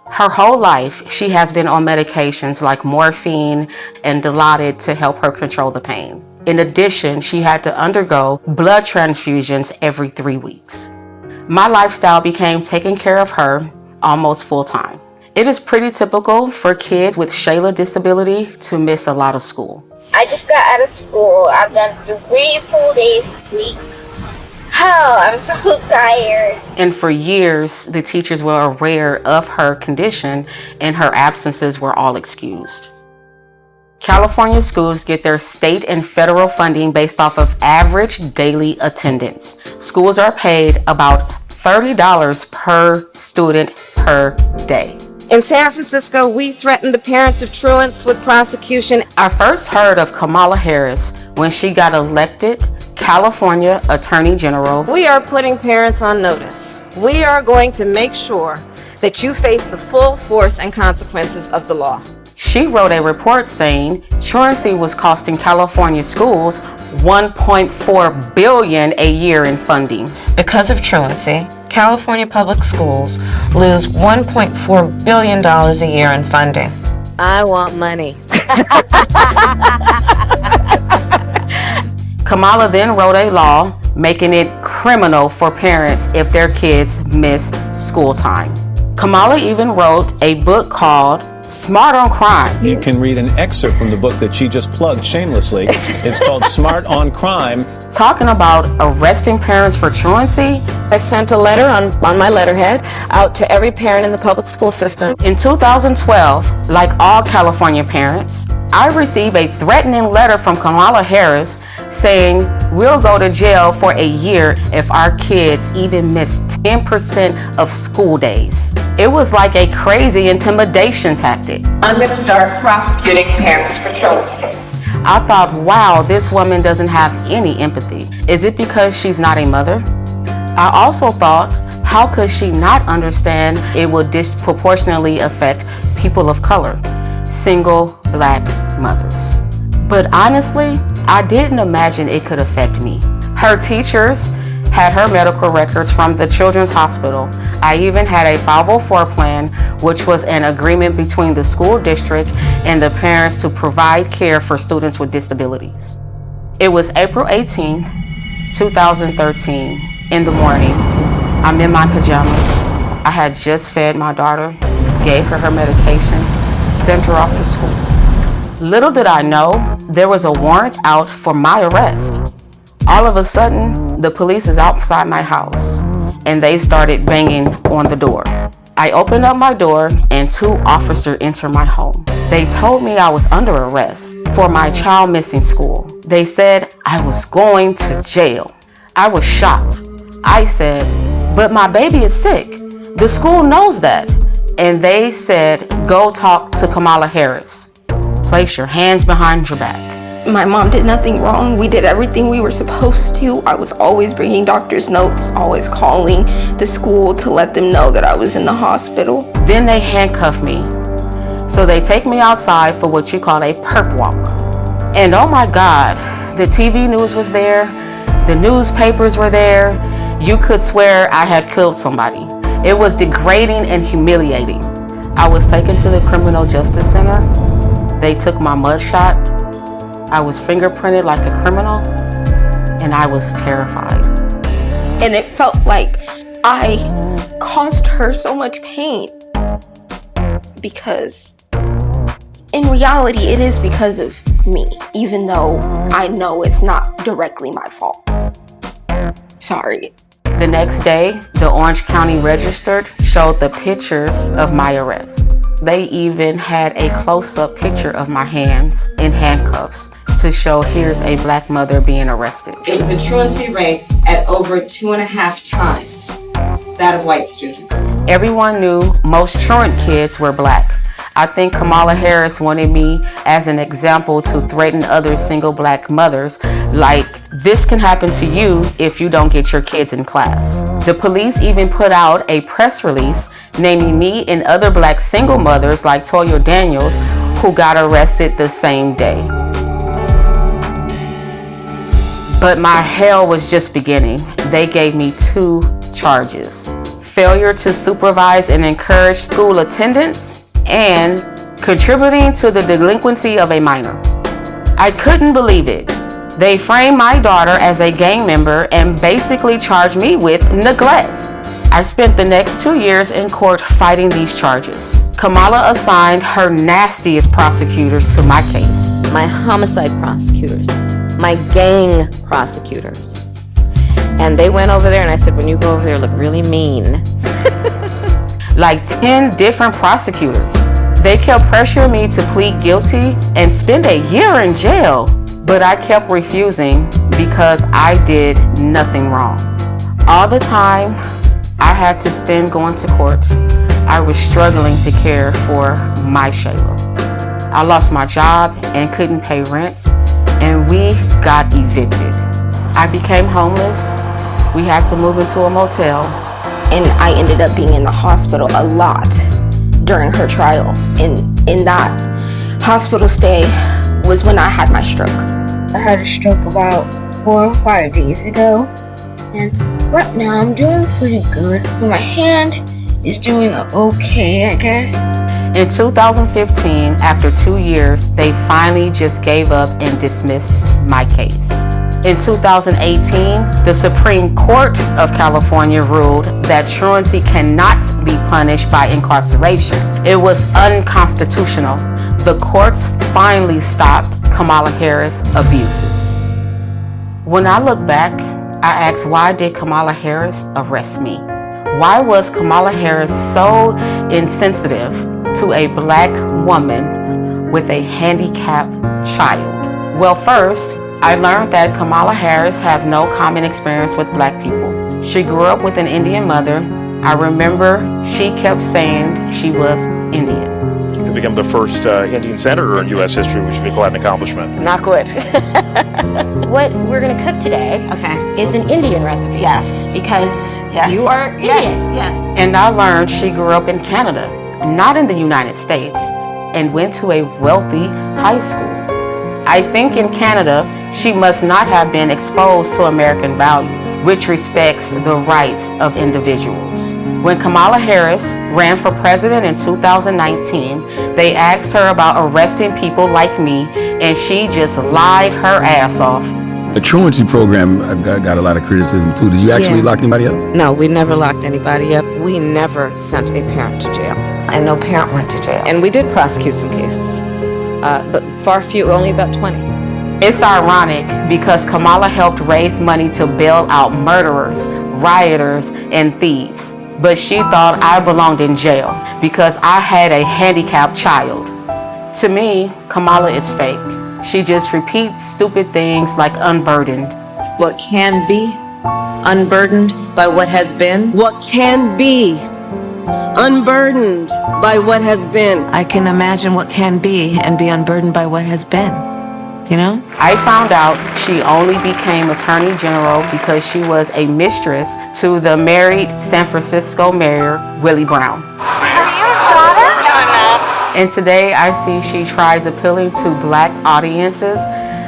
Her whole life, she has been on medications like morphine and Dilaudid to help her control the pain. In addition, she had to undergo blood transfusions every 3 weeks. My lifestyle became taking care of her almost full time. It is pretty typical for kids with Shayla disability to miss a lot of school. I just got out of school. I've done 3 full days this week. Oh, I'm so tired. And for years, the teachers were aware of her condition and her absences were all excused. California schools get their state and federal funding based off of average daily attendance. Schools are paid about $30 per student per day. In San Francisco, we threatened the parents of truants with prosecution. I first heard of Kamala Harris when she got elected California Attorney General. We are putting parents on notice. We are going to make sure that you face the full force and consequences of the law. She wrote a report saying truancy was costing California schools $1.4 billion a year in funding. Because of truancy, California public schools lose $1.4 billion a year in funding. I want money. Kamala then wrote a law making it criminal for parents if their kids miss school time. Kamala even wrote a book called Smart on Crime. You can read an excerpt from the book that she just plugged shamelessly. It's called Smart on Crime. Talking about arresting parents for truancy. I sent a letter on my letterhead out to every parent in the public school system. In 2012, like all California parents, I received a threatening letter from Kamala Harris saying we'll go to jail for a year if our kids even miss 10% of school days. It was like a crazy intimidation tactic. I'm going to start prosecuting parents for truancy. I thought, wow, this woman doesn't have any empathy. Is it because she's not a mother? I also thought, how could she not understand it would disproportionately affect people of color, single Black mothers? But honestly, I didn't imagine it could affect me. Her teachers had her medical records from the Children's Hospital. I even had a 504 plan, which was an agreement between the school district and the parents to provide care for students with disabilities. It was April 18th, 2013, in the morning. I'm in my pajamas. I had just fed my daughter, gave her medications, sent her off to school. Little did I know, there was a warrant out for my arrest. All of a sudden, the police is outside my house and they started banging on the door. I opened up my door and 2 officers entered my home. They told me I was under arrest for my child missing school. They said I was going to jail. I was shocked. I said, But my baby is sick. The school knows that. And they said, go talk to Kamala Harris. Place your hands behind your back. My mom did nothing wrong. We did everything we were supposed to. I was always bringing doctor's notes, always calling the school to let them know that I was in the hospital. Then they handcuff me. So they take me outside for what you call a perp walk. And oh my God, the TV news was there, the newspapers were there. You could swear I had killed somebody. It was degrading and humiliating. I was taken to the Criminal Justice Center. They took my mugshot. I was fingerprinted like a criminal, and I was terrified. And it felt like I caused her so much pain. Because in reality, it is because of me, even though I know it's not directly my fault. Sorry. The next day, the Orange County Register showed the pictures of my arrest. They even had a close-up picture of my hands in handcuffs to show here's a black mother being arrested. It was a truancy rate at over 2.5 times that of white students. Everyone knew most truant kids were black. I think Kamala Harris wanted me as an example to threaten other single black mothers, like, this can happen to you if you don't get your kids in class. The police even put out a press release naming me and other black single mothers like Toya Daniels, who got arrested the same day. But my hell was just beginning. They gave me 2 charges: failure to supervise and encourage school attendance, and contributing to the delinquency of a minor. I couldn't believe it. They framed my daughter as a gang member and basically charged me with neglect. I spent the next 2 years in court fighting these charges. Kamala assigned her nastiest prosecutors to my case. My homicide prosecutors, my gang prosecutors. And they went over there and I said, when you go over there, look really mean. Like 10 different prosecutors. They kept pressuring me to plead guilty and spend a year in jail, but I kept refusing because I did nothing wrong. All the time I had to spend going to court, I was struggling to care for my Shayla. I lost my job and couldn't pay rent, and we got evicted. I became homeless. We had to move into a motel. And I ended up being in the hospital a lot during her trial. And in that hospital stay was when I had my stroke. I had a stroke about 4 or 5 days ago, and right now I'm doing pretty good. My hand is doing okay, I guess. In 2015, after 2 years, they finally just gave up and dismissed my case. In 2018, the Supreme Court of California ruled that truancy cannot be punished by incarceration. It was unconstitutional. The courts finally stopped Kamala Harris' abuses. When I look back, I ask, why did Kamala Harris arrest me? Why was Kamala Harris so insensitive to a black woman with a handicapped child? Well, first, I learned that Kamala Harris has no common experience with black people. She grew up with an Indian mother. I remember she kept saying she was Indian. To become the first Indian senator in U.S. history, which would be quite an accomplishment. Not good. What we're gonna cook today is an Indian recipe. Yes. Because you are Indian. Yes. And I learned she grew up in Canada, not in the United States, and went to a wealthy high school. I think in Canada, she must not have been exposed to American values, which respects the rights of individuals. When Kamala Harris ran for president in 2019, they asked her about arresting people like me, and she just lied her ass off. The truancy program got a lot of criticism too. Did you actually lock anybody up? No, we never locked anybody up. We never sent a parent to jail. And no parent went to jail. And we did prosecute some cases. But far few, only about 20. It's ironic because Kamala helped raise money to bail out murderers, rioters, and thieves. But she thought I belonged in jail because I had a handicapped child. To me, Kamala is fake. She just repeats stupid things like unburdened. What can be Unburdened by what has been? What can be? Unburdened by what has been. I can imagine what can be and be unburdened by what has been. You know? I found out she only became Attorney General because she was a mistress to the married San Francisco Mayor, Willie Brown. Are you his daughter? And today I see she tries appealing to black audiences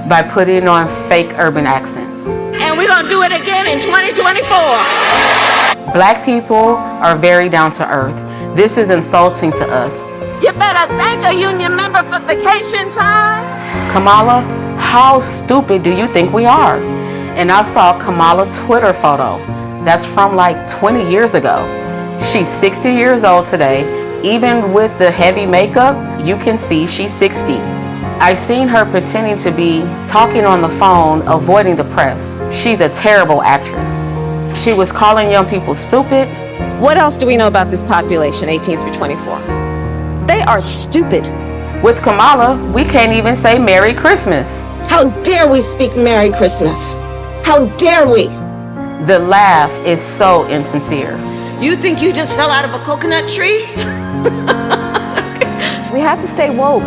by putting on fake urban accents. And we're gonna do it again in 2024. Black people are very down to earth. This is insulting to us. You better thank a union member for vacation time. Kamala, how stupid do you think we are? And I saw Kamala's Twitter photo. That's from like 20 years ago. She's 60 years old today. Even with the heavy makeup, you can see she's 60. I seen her pretending to be talking on the phone, avoiding the press. She's a terrible actress. She was calling young people stupid. What else do we know about this population, 18 through 24? They are stupid. With Kamala, we can't even say Merry Christmas. How dare we speak Merry Christmas? How dare we? The laugh is so insincere. You think you just fell out of a coconut tree? We have to stay woke.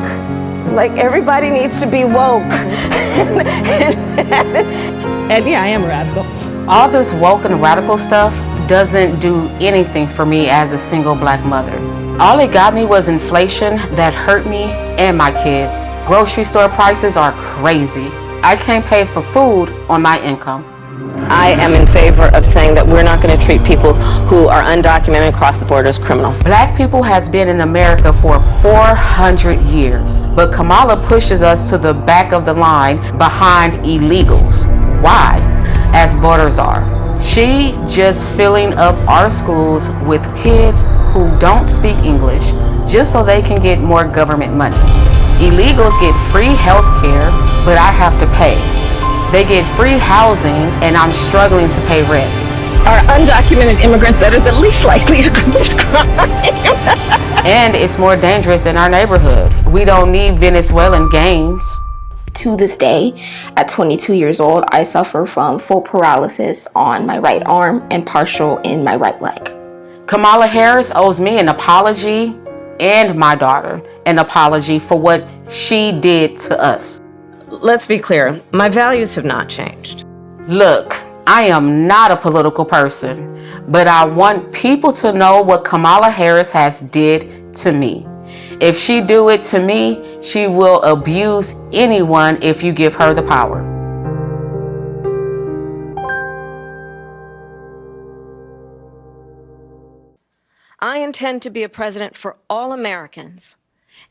Like, everybody needs to be woke. And yeah, I am radical. All this woke and radical stuff doesn't do anything for me as a single black mother. All it got me was inflation that hurt me and my kids. Grocery store prices are crazy. I can't pay for food on my income. I am in favor of saying that we're not going to treat people who are undocumented and cross the border as criminals. Black people has been in America for 400 years, but Kamala pushes us to the back of the line behind illegals. Why? As borders are. She just filling up our schools with kids who don't speak English just so they can get more government money. Illegals get free health care, but I have to pay. They get free housing, and I'm struggling to pay rent. Are undocumented immigrants that are the least likely to commit a crime. And it's more dangerous in our neighborhood. We don't need Venezuelan gangs. To this day, at 22 years old, I suffer from full paralysis on my right arm and partial in my right leg. Kamala Harris owes me an apology and my daughter an apology for what she did to us. Let's be clear, my values have not changed. Look, I am not a political person, but I want people to know what Kamala Harris has did to me. If she do it to me, she will abuse anyone if you give her the power. I intend to be a president for all Americans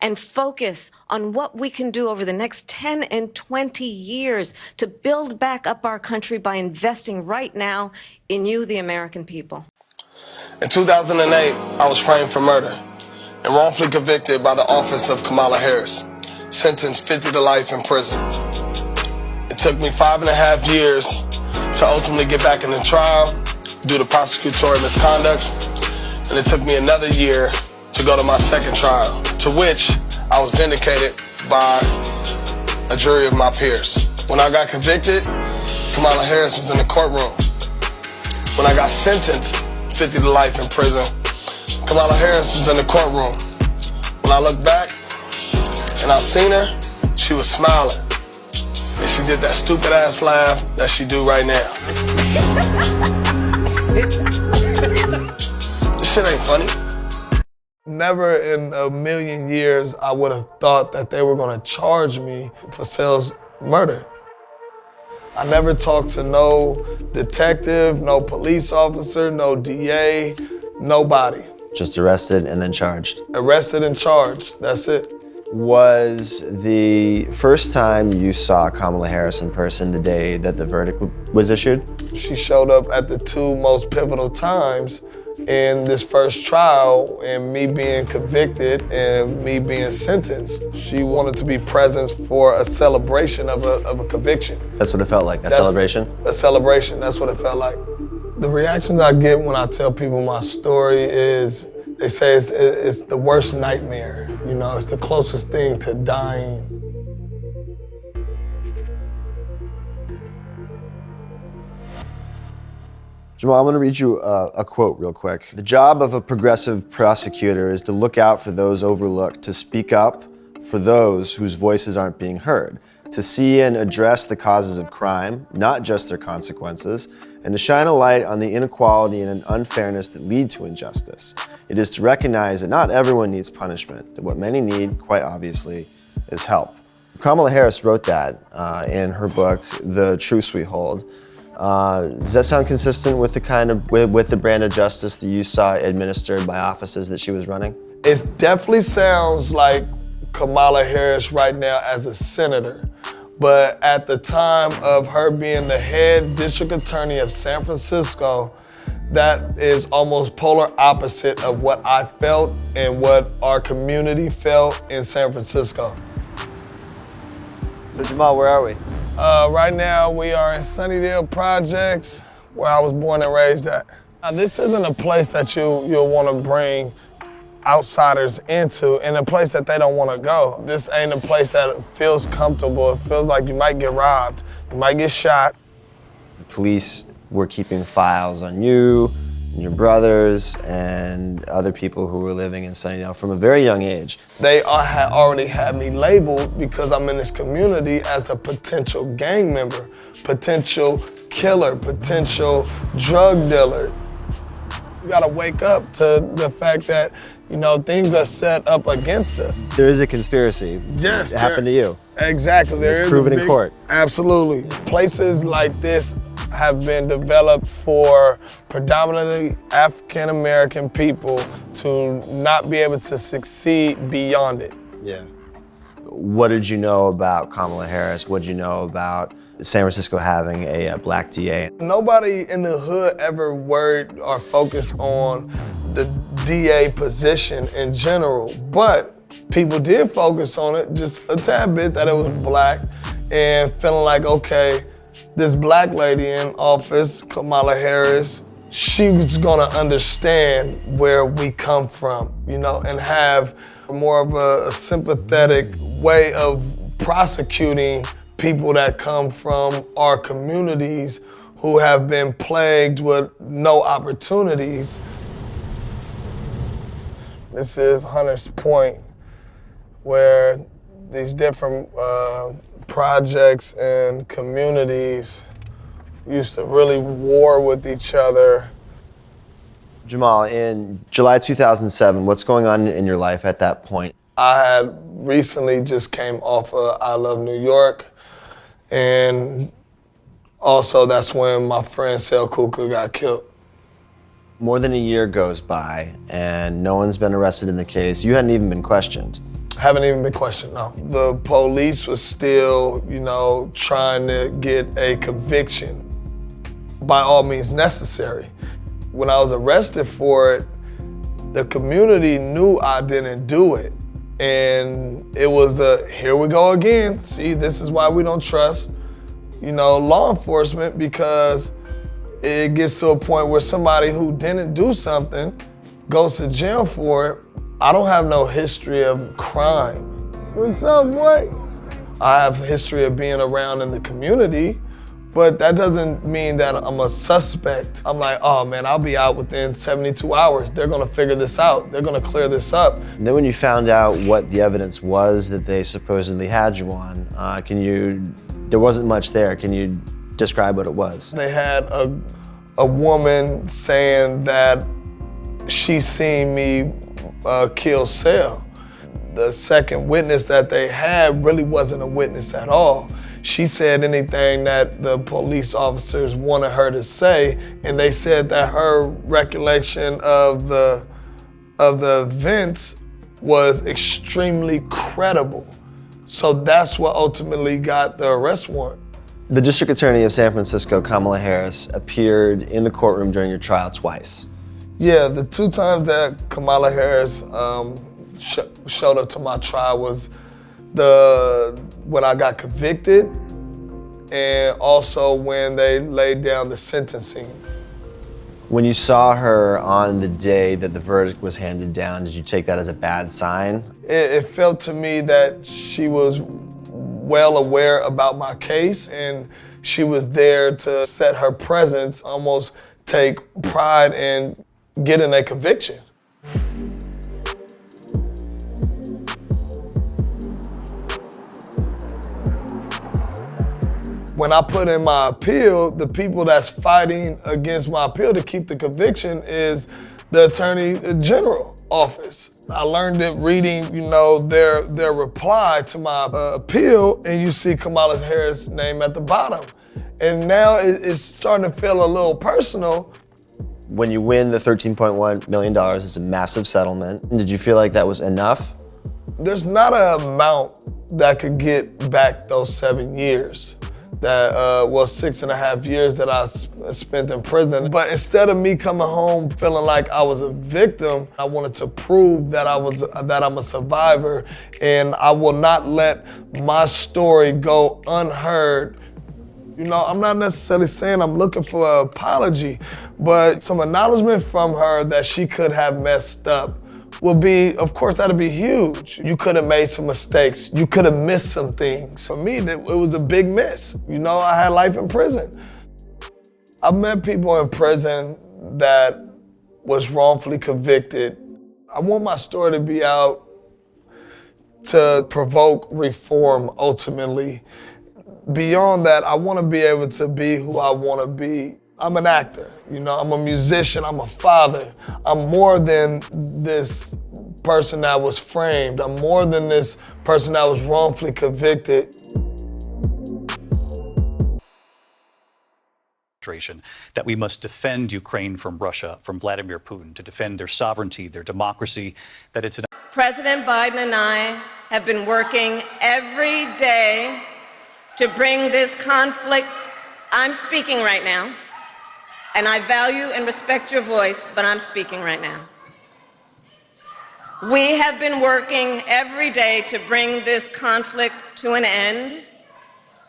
and focus on what we can do over the next 10 and 20 years to build back up our country by investing right now in you, the American people. In 2008, I was framed for murder and wrongfully convicted by the office of Kamala Harris, sentenced 50 to life in prison. It took me 5.5 years to ultimately get back in the trial due to prosecutorial misconduct, and it took me another year to go to my second trial, to which I was vindicated by a jury of my peers. When I got convicted, Kamala Harris was in the courtroom. When I got sentenced 50 to life in prison, Kamala Harris was in the courtroom. When I look back and I seen her, she was smiling. And she did that stupid ass laugh that she do right now. This shit ain't funny. Never in a million years I would have thought that they were gonna charge me for Sells murder. I never talked to no detective, no police officer, no DA, nobody. Just arrested and then charged. Arrested and charged, that's it. Was the first time you saw Kamala Harris in person the day that the verdict was issued? She showed up at the two most pivotal times in this first trial, and me being convicted and me being sentenced. She wanted to be present for a celebration of a conviction. That's what it felt like, a celebration? A celebration, that's what it felt like. The reactions I get when I tell people my story is, they say it's the worst nightmare. You know, it's the closest thing to dying. Jamal, I'm going to read you a quote real quick. The job of a progressive prosecutor is to look out for those overlooked, to speak up for those whose voices aren't being heard, to see and address the causes of crime, not just their consequences, and to shine a light on the inequality and unfairness that lead to injustice. It is to recognize that not everyone needs punishment, that what many need, quite obviously, is help. Kamala Harris wrote that in her book, The Truths We Hold. Does that sound consistent with the kind of with the brand of justice that you saw administered by offices that she was running? It definitely sounds like Kamala Harris right now as a senator. But at the time of her being the head district attorney of San Francisco, that is almost polar opposite of what I felt and what our community felt in San Francisco. So Jamal, where are we? Right now we are in Sunnydale Projects, where I was born and raised at. This isn't a place that you'll want to bring outsiders into, and a place that they don't want to go. This ain't a place that feels comfortable. It feels like you might get robbed, you might get shot. The police were keeping files on you, and your brothers, and other people who were living in Sunnydale from a very young age. They already had me labeled because I'm in this community as a potential gang member, potential killer, potential drug dealer. You gotta wake up to the fact that, you know, things are set up against us. There is a conspiracy. Yes. It happened to you. Exactly. It's proven in court. Absolutely. Places like this have been developed for predominantly African American people to not be able to succeed beyond it. Yeah. What did you know about Kamala Harris? What did you know about San Francisco having a black DA? Nobody in the hood ever worried or focused on the DA position in general, but people did focus on it just a tad bit, that it was black, and feeling like, okay, this black lady in office, Kamala Harris, she was gonna understand where we come from, you know, and have more of a sympathetic way of prosecuting people that come from our communities who have been plagued with no opportunities. This is Hunter's Point, where these different projects and communities used to really war with each other. Jamal, in July 2007, what's going on in your life at that point? I had recently just came off of I Love New York, and also that's when my friend Sel Kuka got killed. More than a year goes by and no one's been arrested in the case. You hadn't even been questioned. Haven't even been questioned, no. The police was still, you know, trying to get a conviction by all means necessary. When I was arrested for it, the community knew I didn't do it. And it was here we go again. See, this is why we don't trust, you know, law enforcement, because it gets to a point where somebody who didn't do something goes to jail for it. I don't have no history of crime. What's up, boy? I have a history of being around in the community, but that doesn't mean that I'm a suspect. I'm like, oh man, I'll be out within 72 hours. They're gonna figure this out. They're gonna clear this up. And then when you found out what the evidence was that they supposedly had you on, there wasn't much there. Can you describe what it was? They had a woman saying that she seen me kill Sel. The second witness that they had really wasn't a witness at all. She said anything that the police officers wanted her to say, and they said that her recollection of the events was extremely credible. So that's what ultimately got the arrest warrant. The District Attorney of San Francisco, Kamala Harris, appeared in the courtroom during your trial twice. Yeah, the two times that Kamala Harris showed up to my trial was when I got convicted, and also when they laid down the sentencing. When you saw her on the day that the verdict was handed down, did you take that as a bad sign? It felt to me that she was well aware about my case, and she was there to set her presence, almost take pride in getting a conviction. When I put in my appeal, the people that's fighting against my appeal to keep the conviction is the Attorney General office. I learned it reading, their reply to my appeal, and you see Kamala Harris' name at the bottom. And now it's starting to feel a little personal. When you win the $13.1 million, it's a massive settlement. Did you feel like that was enough? There's not an amount that could get back those 7 years. That was 6.5 years that I spent in prison. But instead of me coming home feeling like I was a victim, I wanted to prove that I'm a survivor, and I will not let my story go unheard. I'm not necessarily saying I'm looking for an apology, but some acknowledgement from her that she could have messed up will be, of course, that'd be huge. You could have made some mistakes. You could have missed some things. For me, it was a big miss. I had life in prison. I've met people in prison that was wrongfully convicted. I want my story to be out to provoke reform ultimately. Beyond that, I want to be able to be who I want to be. I'm an actor, I'm a musician, I'm a father. I'm more than this person that was framed. I'm more than this person that was wrongfully convicted. That we must defend Ukraine from Russia, from Vladimir Putin, to defend their sovereignty, their democracy, that it's an... President Biden and I have been working every day to bring this conflict. I'm speaking right now. And I value and respect your voice, but I'm speaking right now. We have been working every day to bring this conflict to an end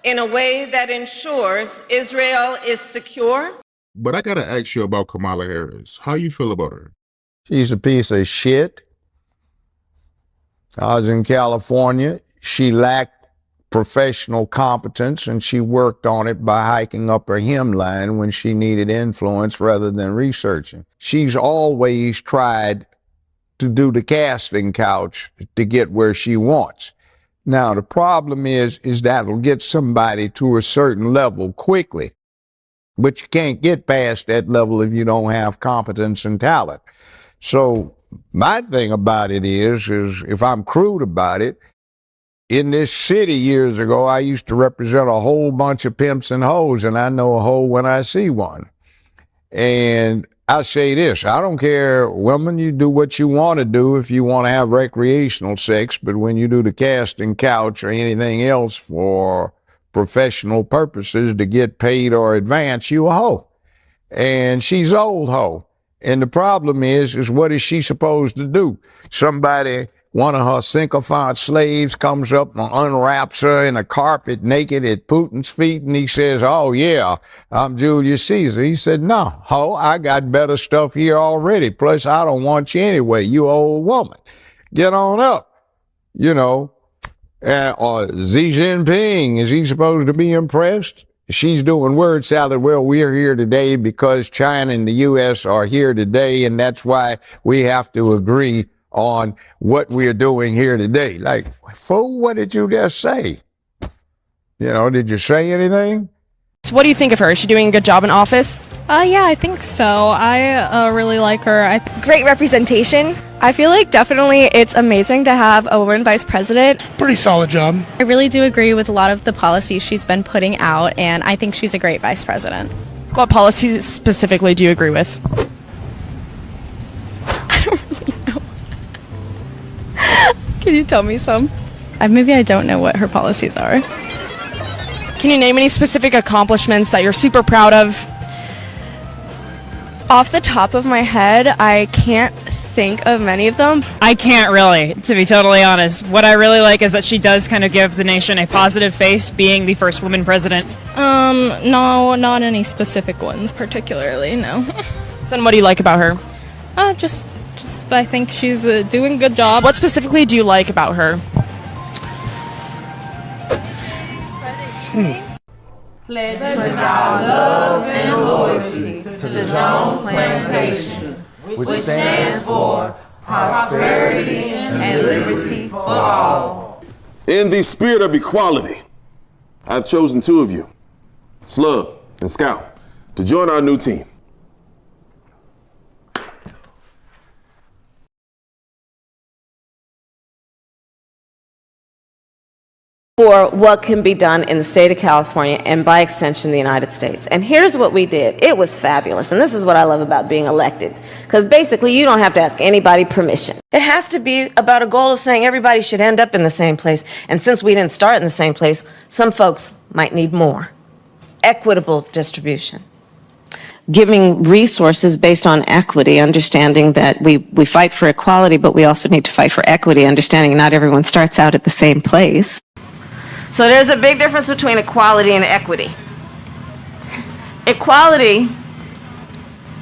in a way that ensures Israel is secure. But I gotta ask you about Kamala Harris. How you feel about her? She's a piece of shit. I was in California. She lacked professional competence, and she worked on it by hiking up her hemline when she needed influence rather than researching. She's always tried to do the casting couch to get where she wants. Now, the problem is that'll get somebody to a certain level quickly, but you can't get past that level if you don't have competence and talent. So my thing about it is if I'm crude about it, in this city years ago, I used to represent a whole bunch of pimps and hoes, and I know a hoe when I see one. And I say this, I don't care, women, you do what you want to do if you want to have recreational sex, but when you do the casting couch or anything else for professional purposes to get paid or advance, you a hoe. And she's old hoe. And the problem is what is she supposed to do? One of her sycophant slaves comes up and unwraps her in a carpet naked at Putin's feet, and he says, "Oh yeah, I'm Julius Caesar." He said, "No, ho, I got better stuff here already. Plus, I don't want you anyway, you old woman. Get on up." Or Xi Jinping, is he supposed to be impressed? She's doing word salad. Well, we're here today because China and the U.S. are here today, and that's why we have to agree on what we're doing here today. Like, fool, what did you just say? Did you say anything? So what do you think of her? Is she doing a good job in office? Yeah, I think so. I really like her. Great representation. I feel like definitely it's amazing to have a woman vice president. Pretty solid job. I really do agree with a lot of the policies she's been putting out, and I think she's a great vice president. What policies specifically do you agree with? Can you tell me some? Maybe I don't know what her policies are. Can you name any specific accomplishments that you're super proud of? Off the top of my head, I can't think of many of them. I can't really, to be totally honest. What I really like is that she does kind of give the nation a positive face, being the first woman president. No, not any specific ones particularly, no. So then what do you like about her? Just I think she's doing a good job. What specifically do you like about her? pledge our love and loyalty to the Jones Plantation, which stands for prosperity and liberty for all. In the spirit of equality, I've chosen two of you, Slug and Scout, to join our new team. For what can be done in the state of California and by extension the United States. And here's what we did. It was fabulous. And this is what I love about being elected. Because basically you don't have to ask anybody permission. It has to be about a goal of saying everybody should end up in the same place. And since we didn't start in the same place, some folks might need more. Equitable distribution. Giving resources based on equity, understanding that we fight for equality, but we also need to fight for equity, understanding not everyone starts out at the same place. So there's a big difference between equality and equity. Equality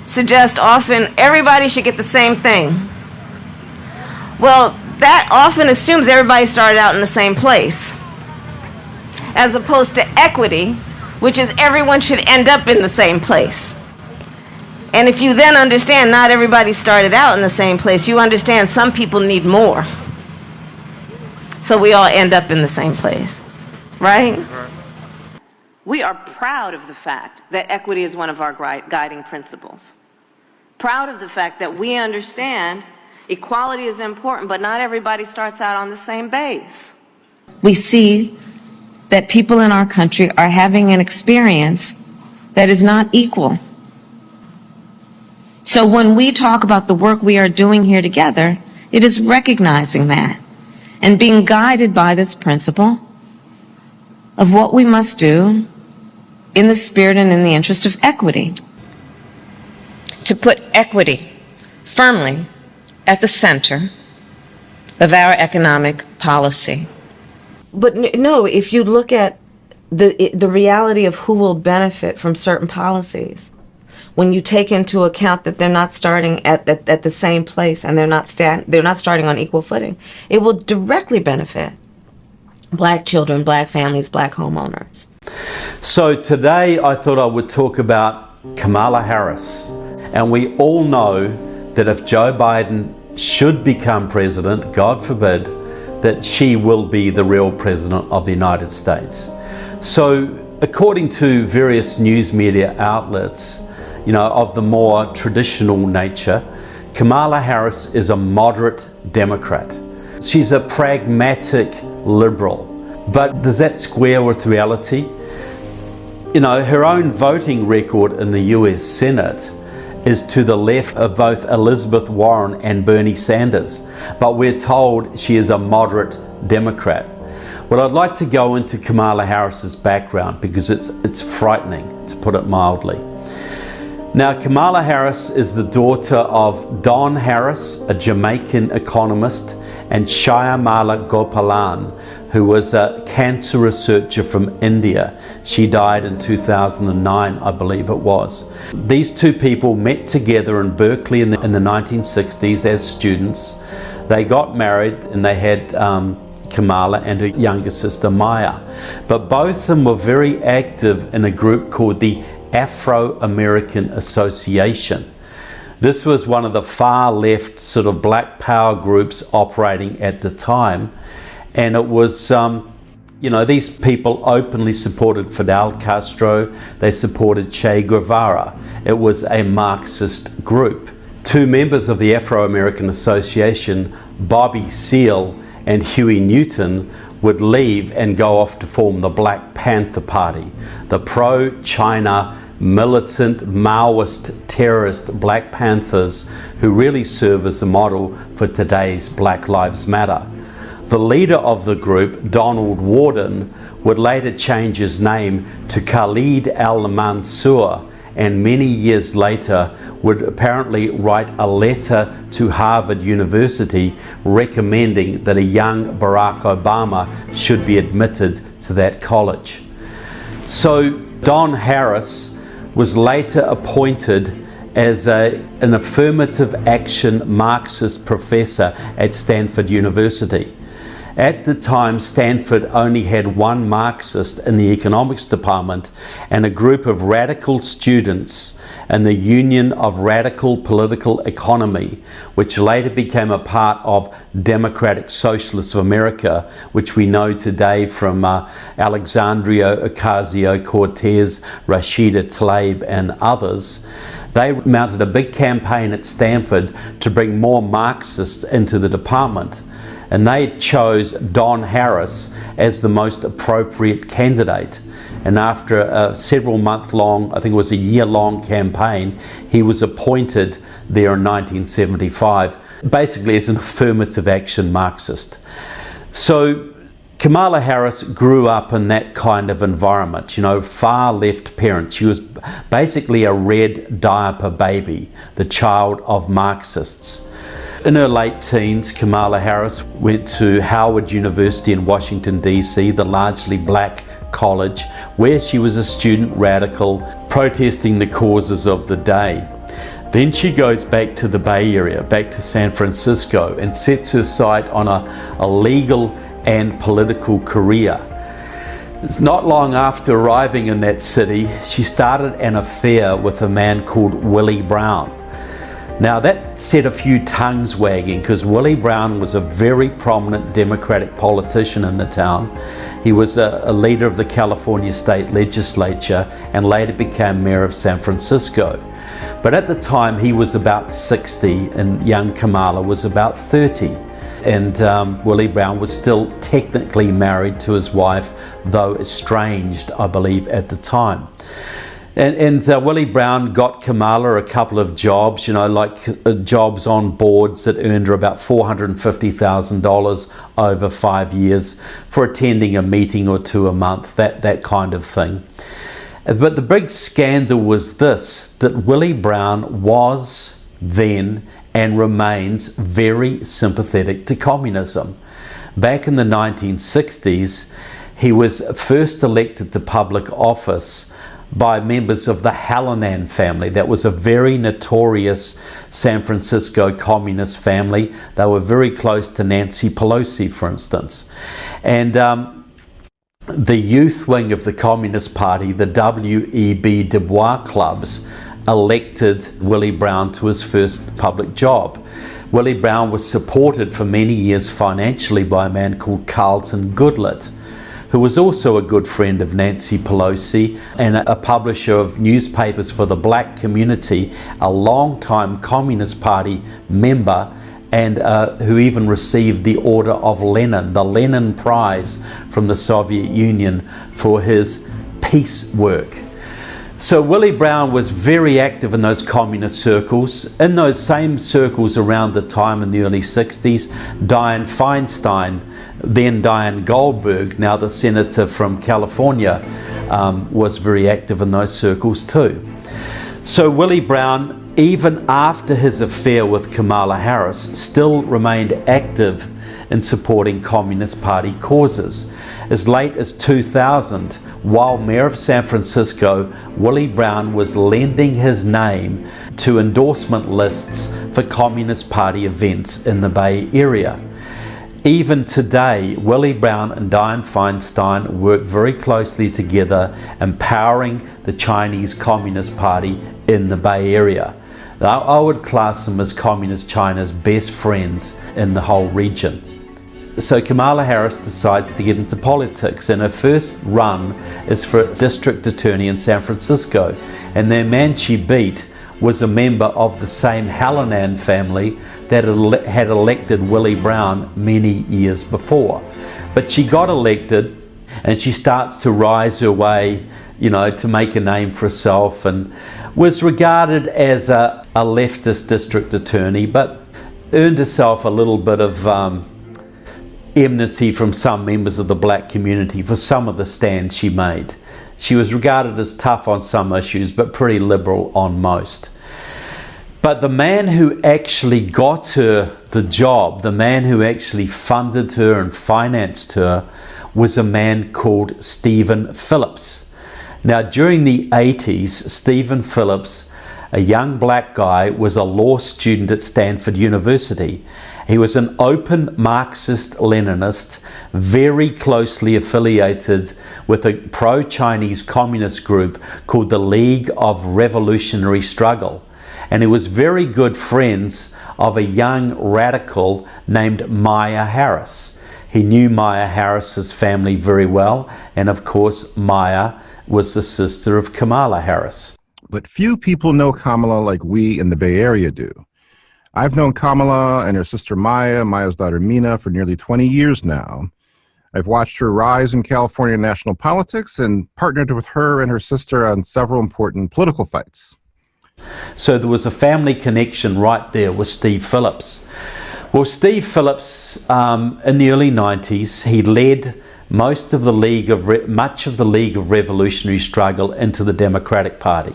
suggests often everybody should get the same thing. Well, that often assumes everybody started out in the same place. As opposed to equity, which is everyone should end up in the same place. And if you then understand not everybody started out in the same place, you understand some people need more. So we all end up in the same place. Right? We are proud of the fact that equity is one of our guiding principles. Proud of the fact that we understand equality is important, but not everybody starts out on the same base. We see that people in our country are having an experience that is not equal. So when we talk about the work we are doing here together, it is recognizing that and being guided by this principle of what we must do in the spirit and in the interest of equity. To put equity firmly at the center of our economic policy. But no, if you look at the reality of who will benefit from certain policies, when you take into account that they're not starting at the same place and they're not starting on equal footing, it will directly benefit Black children, Black families, Black homeowners. So today I thought I would talk about Kamala Harris. And we all know that if Joe Biden should become president, God forbid, that she will be the real president of the United States. So according to various news media outlets, of the more traditional nature, Kamala Harris is a moderate Democrat. She's a pragmatic liberal. But does that square with reality? Her own voting record in the US Senate is to the left of both Elizabeth Warren and Bernie Sanders. But we're told she is a moderate Democrat. Well, I'd like to go into Kamala Harris's background because it's frightening, to put it mildly. Now, Kamala Harris is the daughter of Don Harris, a Jamaican economist, and Shyamala Gopalan, who was a cancer researcher from India. She died in 2009, I believe it was. These two people met together in Berkeley in the 1960s as students. They got married and they had Kamala and her younger sister Maya. But both of them were very active in a group called the Afro-American Association. This was one of the far left sort of black power groups operating at the time. And it was, these people openly supported Fidel Castro. They supported Che Guevara. It was a Marxist group. Two members of the Afro-American Association, Bobby Seale and Huey Newton, would leave and go off to form the Black Panther Party, the pro-China militant Maoist terrorist Black Panthers who really serve as a model for today's Black Lives Matter. The leader of the group, Donald Warden, would later change his name to Khalid al-Mansour, and many years later would apparently write a letter to Harvard University recommending that a young Barack Obama should be admitted to that college. So Don Harris was later appointed as an affirmative action Marxist professor at Stanford University. At the time, Stanford only had one Marxist in the economics department and a group of radical students in the Union of Radical Political Economy, which later became a part of Democratic Socialists of America, which we know today from Alexandria Ocasio-Cortez, Rashida Tlaib, and others. They mounted a big campaign at Stanford to bring more Marxists into the department. And they chose Don Harris as the most appropriate candidate. And after a several month long, I think it was a year-long campaign, he was appointed there in 1975, basically as an affirmative action Marxist. So Kamala Harris grew up in that kind of environment, you know, far left parents. She was basically a red diaper baby, the child of Marxists. In her late teens, Kamala Harris went to Howard University in Washington, D.C., the largely black college, where she was a student radical protesting the causes of the day. Then she goes back to the Bay Area, back to San Francisco, and sets her sight on a legal and political career. It's not long after arriving in that city, she started an affair with a man called Willie Brown. Now that set a few tongues wagging, because Willie Brown was a very prominent Democratic politician in the town. He was a leader of the California state legislature and later became mayor of San Francisco. But at the time he was about 60 and young Kamala was about 30. And Willie Brown was still technically married to his wife, though estranged, I believe, at the time. And Willie Brown got Kamala a couple of jobs, you know, like jobs on boards that earned her about $450,000 over 5 years for attending a meeting or two a month, that kind of thing. But the big scandal was this, that Willie Brown was then and remains very sympathetic to communism. Back in the 1960s, he was first elected to public office by members of the Hallinan family. That was a very notorious San Francisco communist family. They were very close to Nancy Pelosi, for instance. And the youth wing of the Communist Party, the W.E.B. Du Bois clubs, elected Willie Brown to his first public job. Willie Brown was supported for many years financially by a man called Carlton Goodlett, who was also a good friend of Nancy Pelosi and a publisher of newspapers for the black community, a long-time Communist Party member, and who even received the Order of Lenin, the Lenin Prize from the Soviet Union for his peace work. So Willie Brown was very active in those communist circles. In those same circles around the time in the early 60s, Dianne Feinstein, then Diane Goldberg, now the senator from California, was very active in those circles too. So Willie Brown, even after his affair with Kamala Harris, still remained active in supporting Communist Party causes. As late as 2000, while mayor of San Francisco, Willie Brown was lending his name to endorsement lists for Communist Party events in the Bay Area. Even today, Willie Brown and Dianne Feinstein work very closely together, empowering the Chinese Communist Party in the Bay Area. Now, I would class them as Communist China's best friends in the whole region. So Kamala Harris decides to get into politics, and her first run is for district attorney in San Francisco. And the man she beat was a member of the same Hallinan family that had elected Willie Brown many years before. But she got elected, and she starts to rise her way, you know, to make a name for herself, and was regarded as a leftist district attorney, but earned herself a little bit of enmity from some members of the black community for some of the stands she made. She was regarded as tough on some issues, but pretty liberal on most. But the man who actually got her the job, the man who actually funded her and financed her, was a man called Stephen Phillips. Now, during the 80s, Stephen Phillips, a young black guy, was a law student at Stanford University. He was an open Marxist-Leninist, very closely affiliated with a pro-Chinese communist group called the League of Revolutionary Struggle. And he was very good friends of a young radical named Maya Harris. He knew Maya Harris's family very well, and of course Maya was the sister of Kamala Harris. But few people know Kamala like we in the Bay Area do. I've known Kamala and her sister Maya, Maya's daughter Mina, for nearly 20 years now. I've watched her rise in California national politics and partnered with her and her sister on several important political fights. So there was a family connection right there with Steve Phillips. Well, Steve Phillips, in the early 90s, he led much of the League of Revolutionary Struggle into the Democratic Party.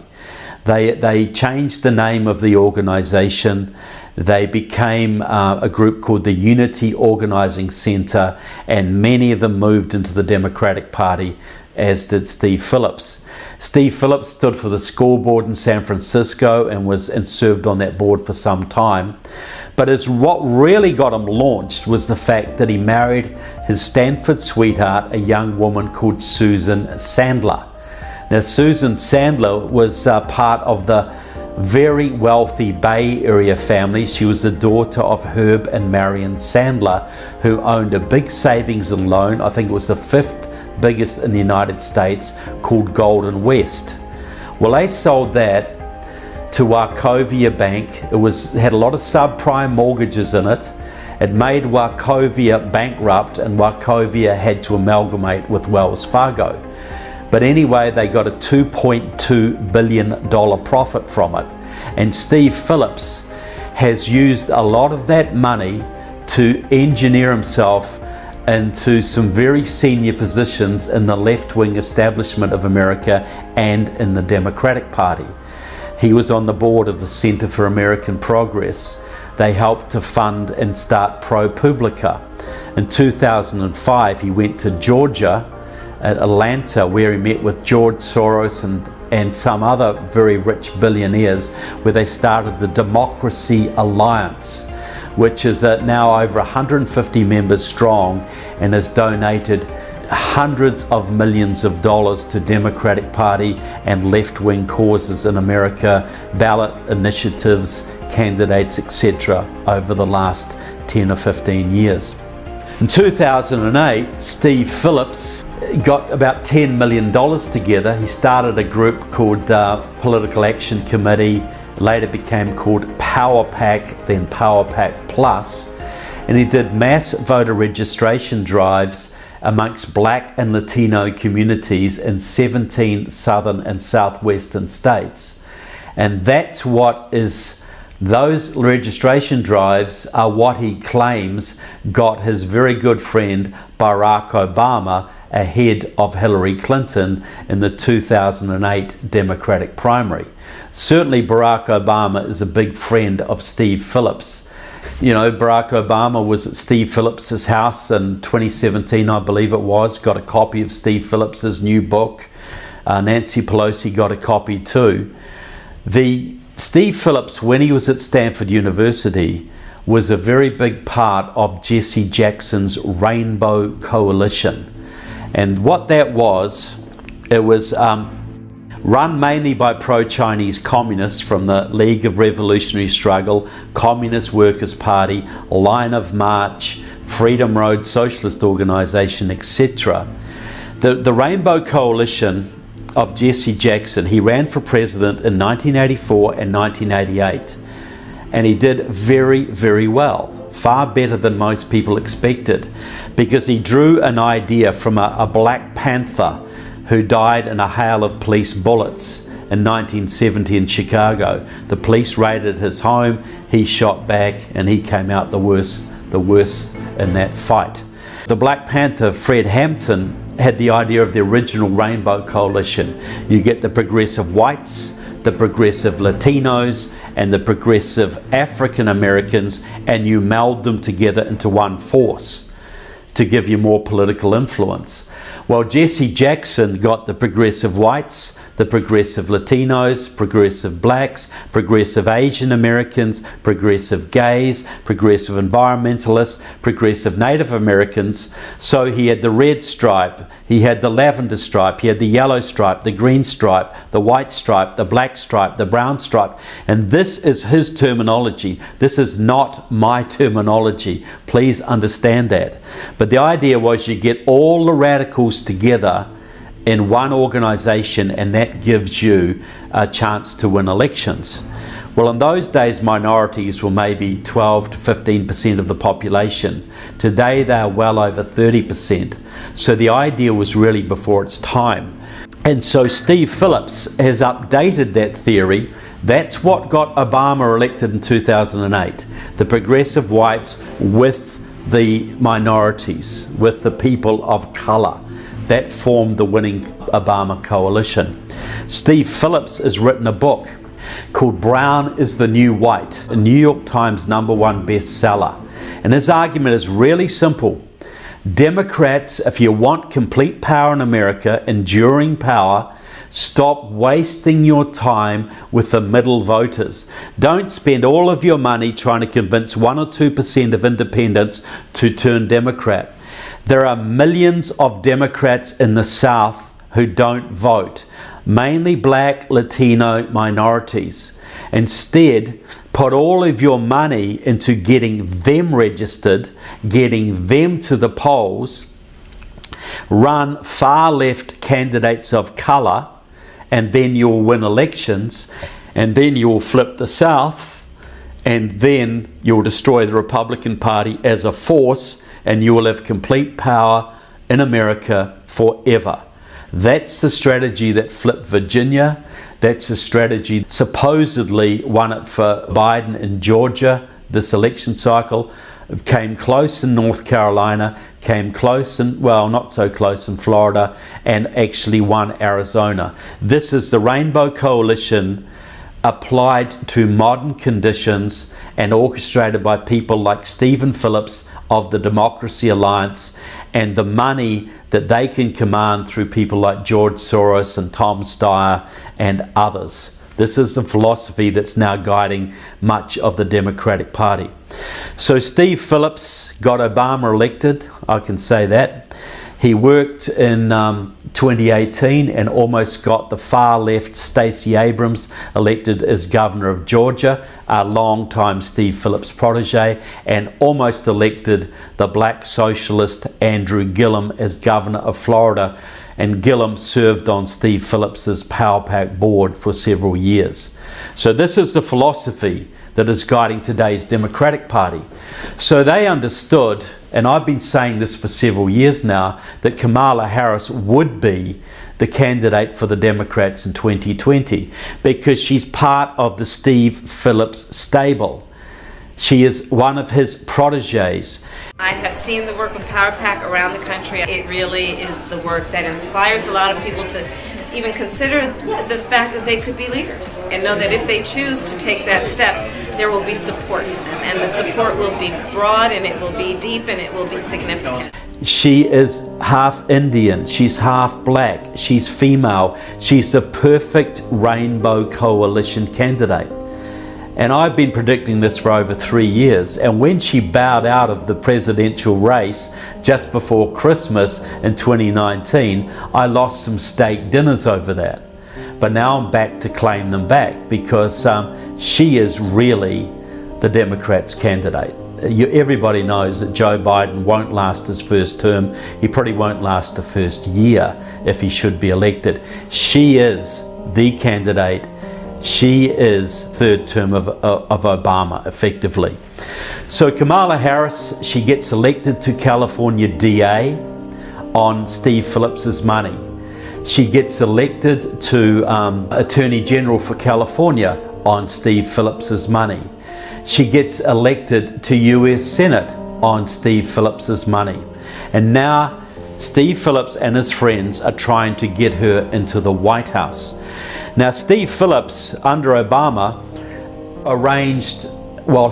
They changed the name of the organization. They became a group called the Unity Organizing Center, and many of them moved into the Democratic Party, as did Steve Phillips. Steve Phillips stood for the school board in San Francisco and served on that board for some time. But what really got him launched was the fact that he married his Stanford sweetheart, a young woman called Susan Sandler. Now, Susan Sandler was part of the very wealthy Bay Area family. She was the daughter of Herb and Marion Sandler, who owned a big savings and loan, I think it was the 5th biggest in the United States, called Golden West. Well, they sold that to Wachovia Bank. It had a lot of subprime mortgages in it. It made Wachovia bankrupt, and Wachovia had to amalgamate with Wells Fargo. But anyway, they got a $2.2 billion profit from it. And Steve Phillips has used a lot of that money to engineer himself into some very senior positions in the left-wing establishment of America and in the Democratic Party. He was on the board of the Center for American Progress. They helped to fund and start ProPublica. In 2005, he went to Georgia, at Atlanta, where he met with George Soros and some other very rich billionaires, where they started the Democracy Alliance, which is now over 150 members strong and has donated hundreds of millions of dollars to Democratic Party and left-wing causes in America, ballot initiatives, candidates, etc. over the last 10 or 15 years. In 2008, Steve Phillips got about $10 million together. He started a group called Political Action Committee, later became called Power PAC, then Power PAC Plus, and he did mass voter registration drives amongst Black and Latino communities in 17 southern and southwestern states. And that's those registration drives are what he claims got his very good friend Barack Obama ahead of Hillary Clinton in the 2008 Democratic primary. Certainly Barack Obama is a big friend of Steve Phillips. You know, Barack Obama was at Steve Phillips's house in 2017, I believe it was, got a copy of Steve Phillips's new book. Nancy Pelosi got a copy too. Steve Phillips, when he was at Stanford University, was a very big part of Jesse Jackson's Rainbow Coalition. And what that was, it was run mainly by pro-Chinese communists from the League of Revolutionary Struggle, Communist Workers' Party, Line of March, Freedom Road Socialist Organization, etc. The Rainbow Coalition of Jesse Jackson, he ran for president in 1984 and 1988. And he did very, very well. Far better than most people expected, because he drew an idea from a Black Panther who died in a hail of police bullets in 1970 in Chicago. The police raided his home, he shot back, and he came out the worst in that fight. The Black Panther, Fred Hampton, had the idea of the original Rainbow Coalition. You get the progressive whites, the progressive Latinos, and the progressive African Americans, and you meld them together into one force to give you more political influence. Well, Jesse Jackson got the progressive whites, the progressive Latinos, progressive blacks, progressive Asian Americans, progressive gays, progressive environmentalists, progressive Native Americans. So he had the red stripe, he had the lavender stripe, he had the yellow stripe, the green stripe, the white stripe, the black stripe, the brown stripe. And this is his terminology. This is not my terminology. Please understand that. But the idea was you get all the radicals together in one organization, and that gives you a chance to win elections. Well, in those days, minorities were maybe 12 to 15% of the population. Today, they are well over 30%. So the idea was really before its time. And so Steve Phillips has updated that theory. That's what got Obama elected in 2008. The progressive whites with the minorities, with the people of color. That formed the winning Obama coalition. Steve Phillips has written a book called Brown is the New White, a New York Times #1 bestseller. And his argument is really simple. Democrats, if you want complete power in America, enduring power, stop wasting your time with the middle voters. Don't spend all of your money trying to convince 1 or 2% of independents to turn Democrat. There are millions of Democrats in the South who don't vote, mainly black, Latino minorities. Instead, put all of your money into getting them registered, getting them to the polls, run far left candidates of color, and then you'll win elections, and then you'll flip the South, and then you'll destroy the Republican Party as a force, and you will have complete power in America forever. That's the strategy that flipped Virginia. That's the strategy supposedly won it for Biden in Georgia this election cycle. It came close in North Carolina, came close in, well, not so close in Florida, and actually won Arizona. This is the Rainbow Coalition applied to modern conditions and orchestrated by people like Stephen Phillips of the Democracy Alliance, and the money that they can command through people like George Soros and Tom Steyer and others. This is the philosophy that's now guiding much of the Democratic Party. So Steve Phillips got Obama elected, I can say that. He worked in 2018 and almost got the far left Stacey Abrams elected as governor of Georgia, a long-time Steve Phillips protege, and almost elected the black socialist Andrew Gillum as governor of Florida. And Gillum served on Steve Phillips's Power Pack board for several years. So this is the philosophy that is guiding today's Democratic Party. So they understood, and I've been saying this for several years now, that Kamala Harris would be the candidate for the Democrats in 2020 because she's part of the Steve Phillips stable. She is one of his proteges. I have seen the work of Power Pack around the country. It really is the work that inspires a lot of people to even consider the fact that they could be leaders and know that if they choose to take that step, there will be support for them. And the support will be broad, and it will be deep, and it will be significant. She is half Indian, she's half black, she's female, she's the perfect Rainbow Coalition candidate. And I've been predicting this for over 3 years. And when she bowed out of the presidential race just before Christmas in 2019, I lost some steak dinners over that. But now I'm back to claim them back because she is really the Democrats' candidate. Everybody knows that Joe Biden won't last his first term. He probably won't last the first year if he should be elected. She is the candidate. She is third term of Obama, effectively. So Kamala Harris, she gets elected to California DA on Steve Phillips's money. She gets elected to Attorney General for California on Steve Phillips's money. She gets elected to US Senate on Steve Phillips's money. And now Steve Phillips and his friends are trying to get her into the White House. Now, Steve Phillips, under Obama,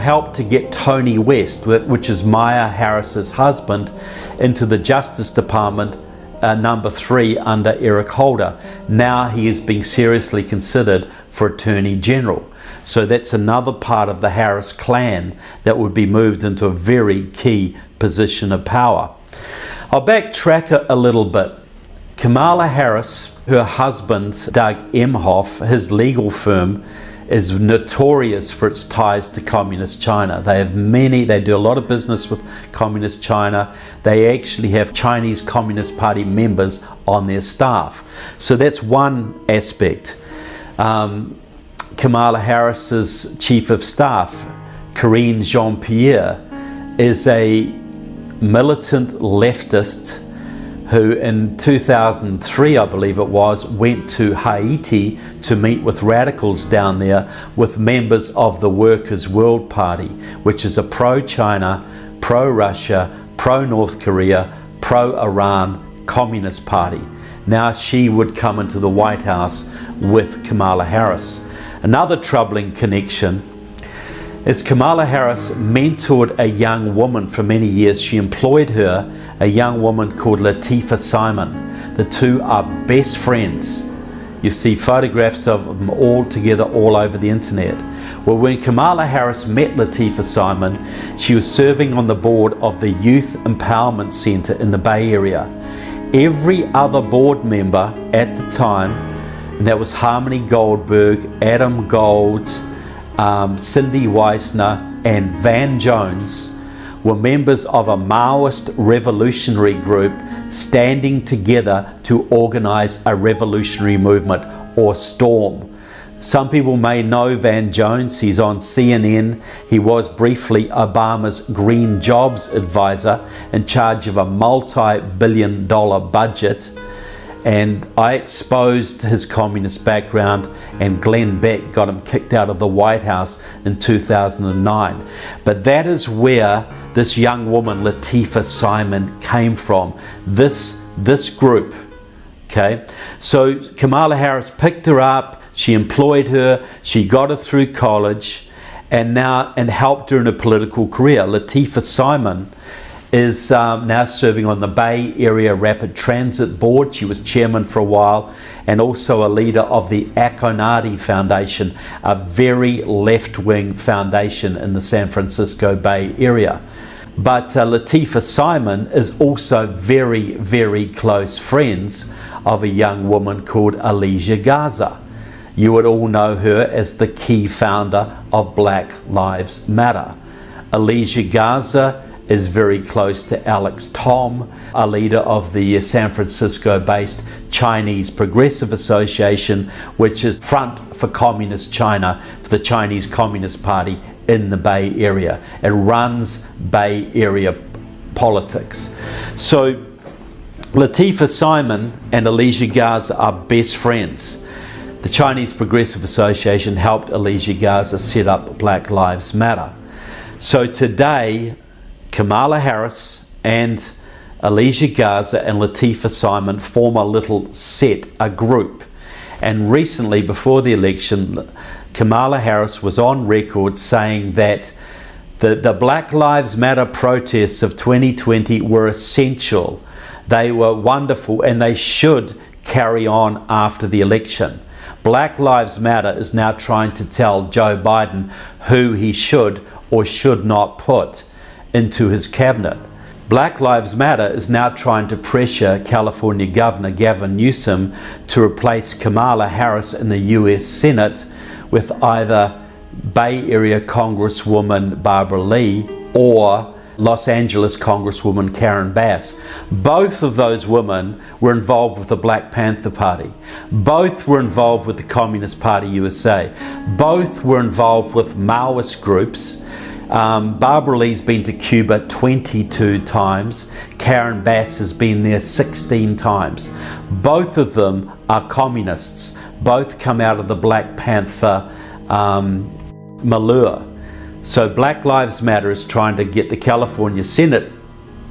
helped to get Tony West, which is Maya Harris's husband, into the Justice Department number 3 under Eric Holder. Now he is being seriously considered for Attorney General. So that's another part of the Harris clan that would be moved into a very key position of power. I'll backtrack a little bit. Kamala Harris, her husband Doug Emhoff, his legal firm is notorious for its ties to Communist China. They do a lot of business with Communist China. They actually have Chinese Communist Party members on their staff. So that's one aspect. Kamala Harris's chief of staff, Karine Jean-Pierre, is a militant leftist who in 2003, I believe it was, went to Haiti to meet with radicals down there with members of the Workers' World Party, which is a pro-China, pro-Russia, pro-North Korea, pro-Iran communist party. Now she would come into the White House with Kamala Harris. Another troubling connection is Kamala Harris mentored a young woman for many years. She employed her, a young woman called Latifah Simon. The two are best friends. You see photographs of them all together all over the internet. Well, when Kamala Harris met Latifah Simon, she was serving on the board of the Youth Empowerment Center in the Bay Area. Every other board member at the time, and that was Harmony Goldberg, Adam Gold, Cindy Weissner and Van Jones, were members of a Maoist revolutionary group standing together to organize a revolutionary movement, or storm. Some people may know Van Jones. He's on CNN. He was briefly Obama's Green Jobs advisor in charge of a multi-billion-dollar budget. And I exposed his communist background, and Glenn Beck got him kicked out of the White House in 2009. But that is where this young woman, Latifah Simon, came from. This group, okay? So Kamala Harris picked her up, she employed her, she got her through college, and helped her in a political career. Latifah Simon is now serving on the Bay Area Rapid Transit Board. She was chairman for a while, and also a leader of the Akonadi Foundation, a very left-wing foundation in the San Francisco Bay Area. But Latifah Simon is also very, very close friends of a young woman called Alicia Garza. You would all know her as the key founder of Black Lives Matter. Alicia Garza is very close to Alex Tom, a leader of the San Francisco-based Chinese Progressive Association, which is front for Communist China, for the Chinese Communist Party in the Bay Area. It runs Bay Area politics. So Latifah Simon and Alicia Garza are best friends. The Chinese Progressive Association helped Alicia Garza set up Black Lives Matter. So today, Kamala Harris and Alicia Garza and Latifah Simon form a little set, a group. And recently, before the election, Kamala Harris was on record saying that the Black Lives Matter protests of 2020 were essential. They were wonderful, and they should carry on after the election. Black Lives Matter is now trying to tell Joe Biden who he should or should not put into his cabinet. Black Lives Matter is now trying to pressure California Governor Gavin Newsom to replace Kamala Harris in the US Senate with either Bay Area Congresswoman Barbara Lee or Los Angeles Congresswoman Karen Bass. Both of those women were involved with the Black Panther Party. Both were involved with the Communist Party USA. Both were involved with Maoist groups. Barbara Lee's been to Cuba 22 times. Karen Bass has been there 16 times. Both of them are communists. Both come out of the Black Panther milieu. So Black Lives Matter is trying to get the California Senate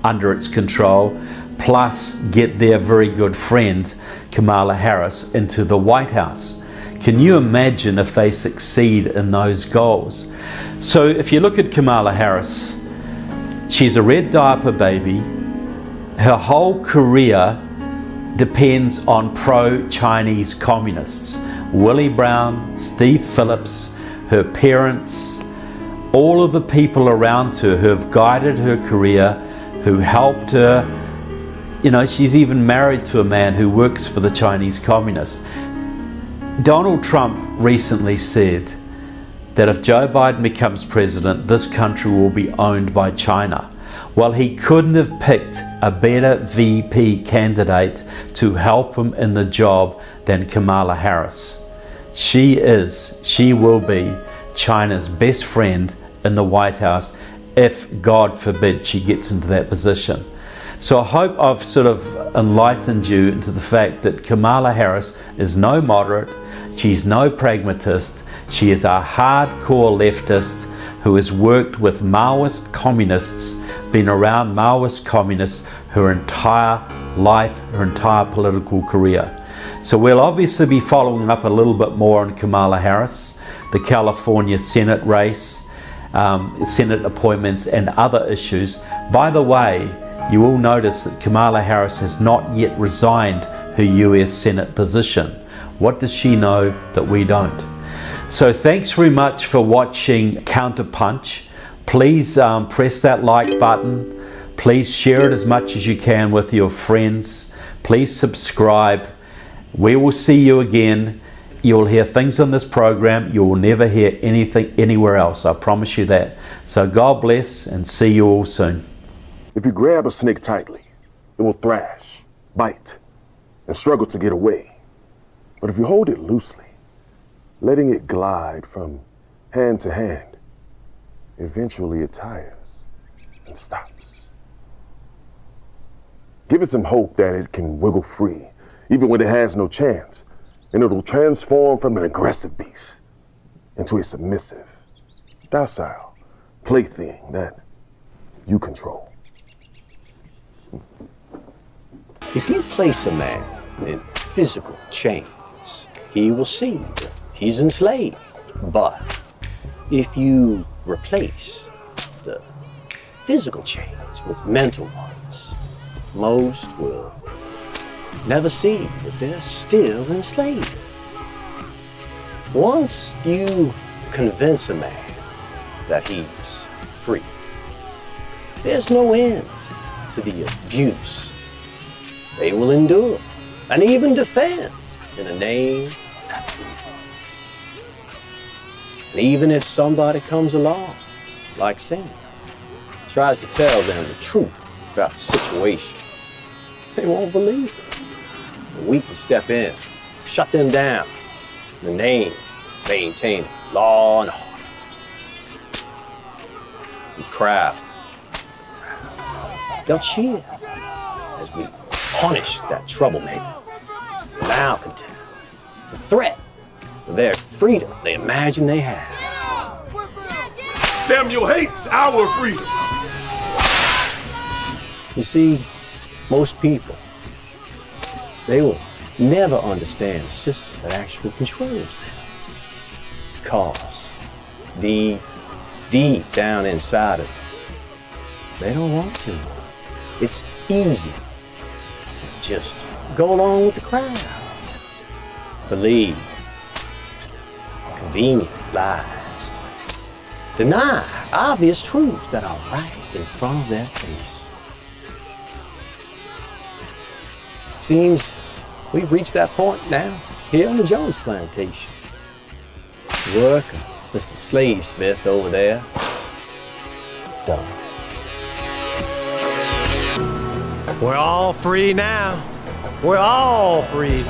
under its control, plus get their very good friend Kamala Harris into the White House. Can you imagine if they succeed in those goals? So if you look at Kamala Harris, she's a red diaper baby. Her whole career depends on pro-Chinese communists. Willie Brown, Steve Phillips, her parents, all of the people around her who have guided her career, who helped her. You know, she's even married to a man who works for the Chinese communists. Donald Trump recently said that if Joe Biden becomes president, this country will be owned by China. Well, he couldn't have picked a better VP candidate to help him in the job than Kamala Harris. She will be China's best friend in the White House if, God forbid, she gets into that position. So I hope I've sort of enlightened you into the fact that Kamala Harris is no moderate, she's no pragmatist, she is a hardcore leftist who has worked with Maoist communists, been around Maoist communists her entire life, her entire political career. So we'll obviously be following up a little bit more on Kamala Harris, the California Senate race, Senate appointments and other issues. By the way, you will notice that Kamala Harris has not yet resigned her US Senate position. What does she know that we don't? So thanks very much for watching Counterpunch. Please press that like button. Please share it as much as you can with your friends. Please subscribe. We will see you again. You will hear things on this program you will never hear anything anywhere else. I promise you that. So God bless and see you all soon. If you grab a snake tightly, it will thrash, bite, and struggle to get away. But if you hold it loosely, letting it glide from hand to hand, eventually it tires and stops. Give it some hope that it can wiggle free, even when it has no chance, and it'll transform from an aggressive beast into a submissive, docile plaything that you control. If you place a man in physical chains, he will see that he's enslaved. But if you replace the physical chains with mental ones, most will never see that they're still enslaved. Once you convince a man that he's free, there's no end to the abuse they will endure and even defend in the name of that freedom. And even if somebody comes along, like Sam, tries to tell them the truth about the situation, they won't believe it. But we can step in, shut them down in the name of maintaining law and order. And the crowd, they'll cheer as we punish that troublemaker, the malcontent, the threat for their freedom they imagine they have. Samuel hates our freedom. You see, most people, they will never understand a system that actually controls them. Because deep down inside of them, they don't want to. It's easy to just go along with the crowd. Believe convenient lies. Deny obvious truths that are right in front of their face. Seems we've reached that point now here on the Jones Plantation. The work of Mr. Slave Smith over there is done. We're all free now. We're all free.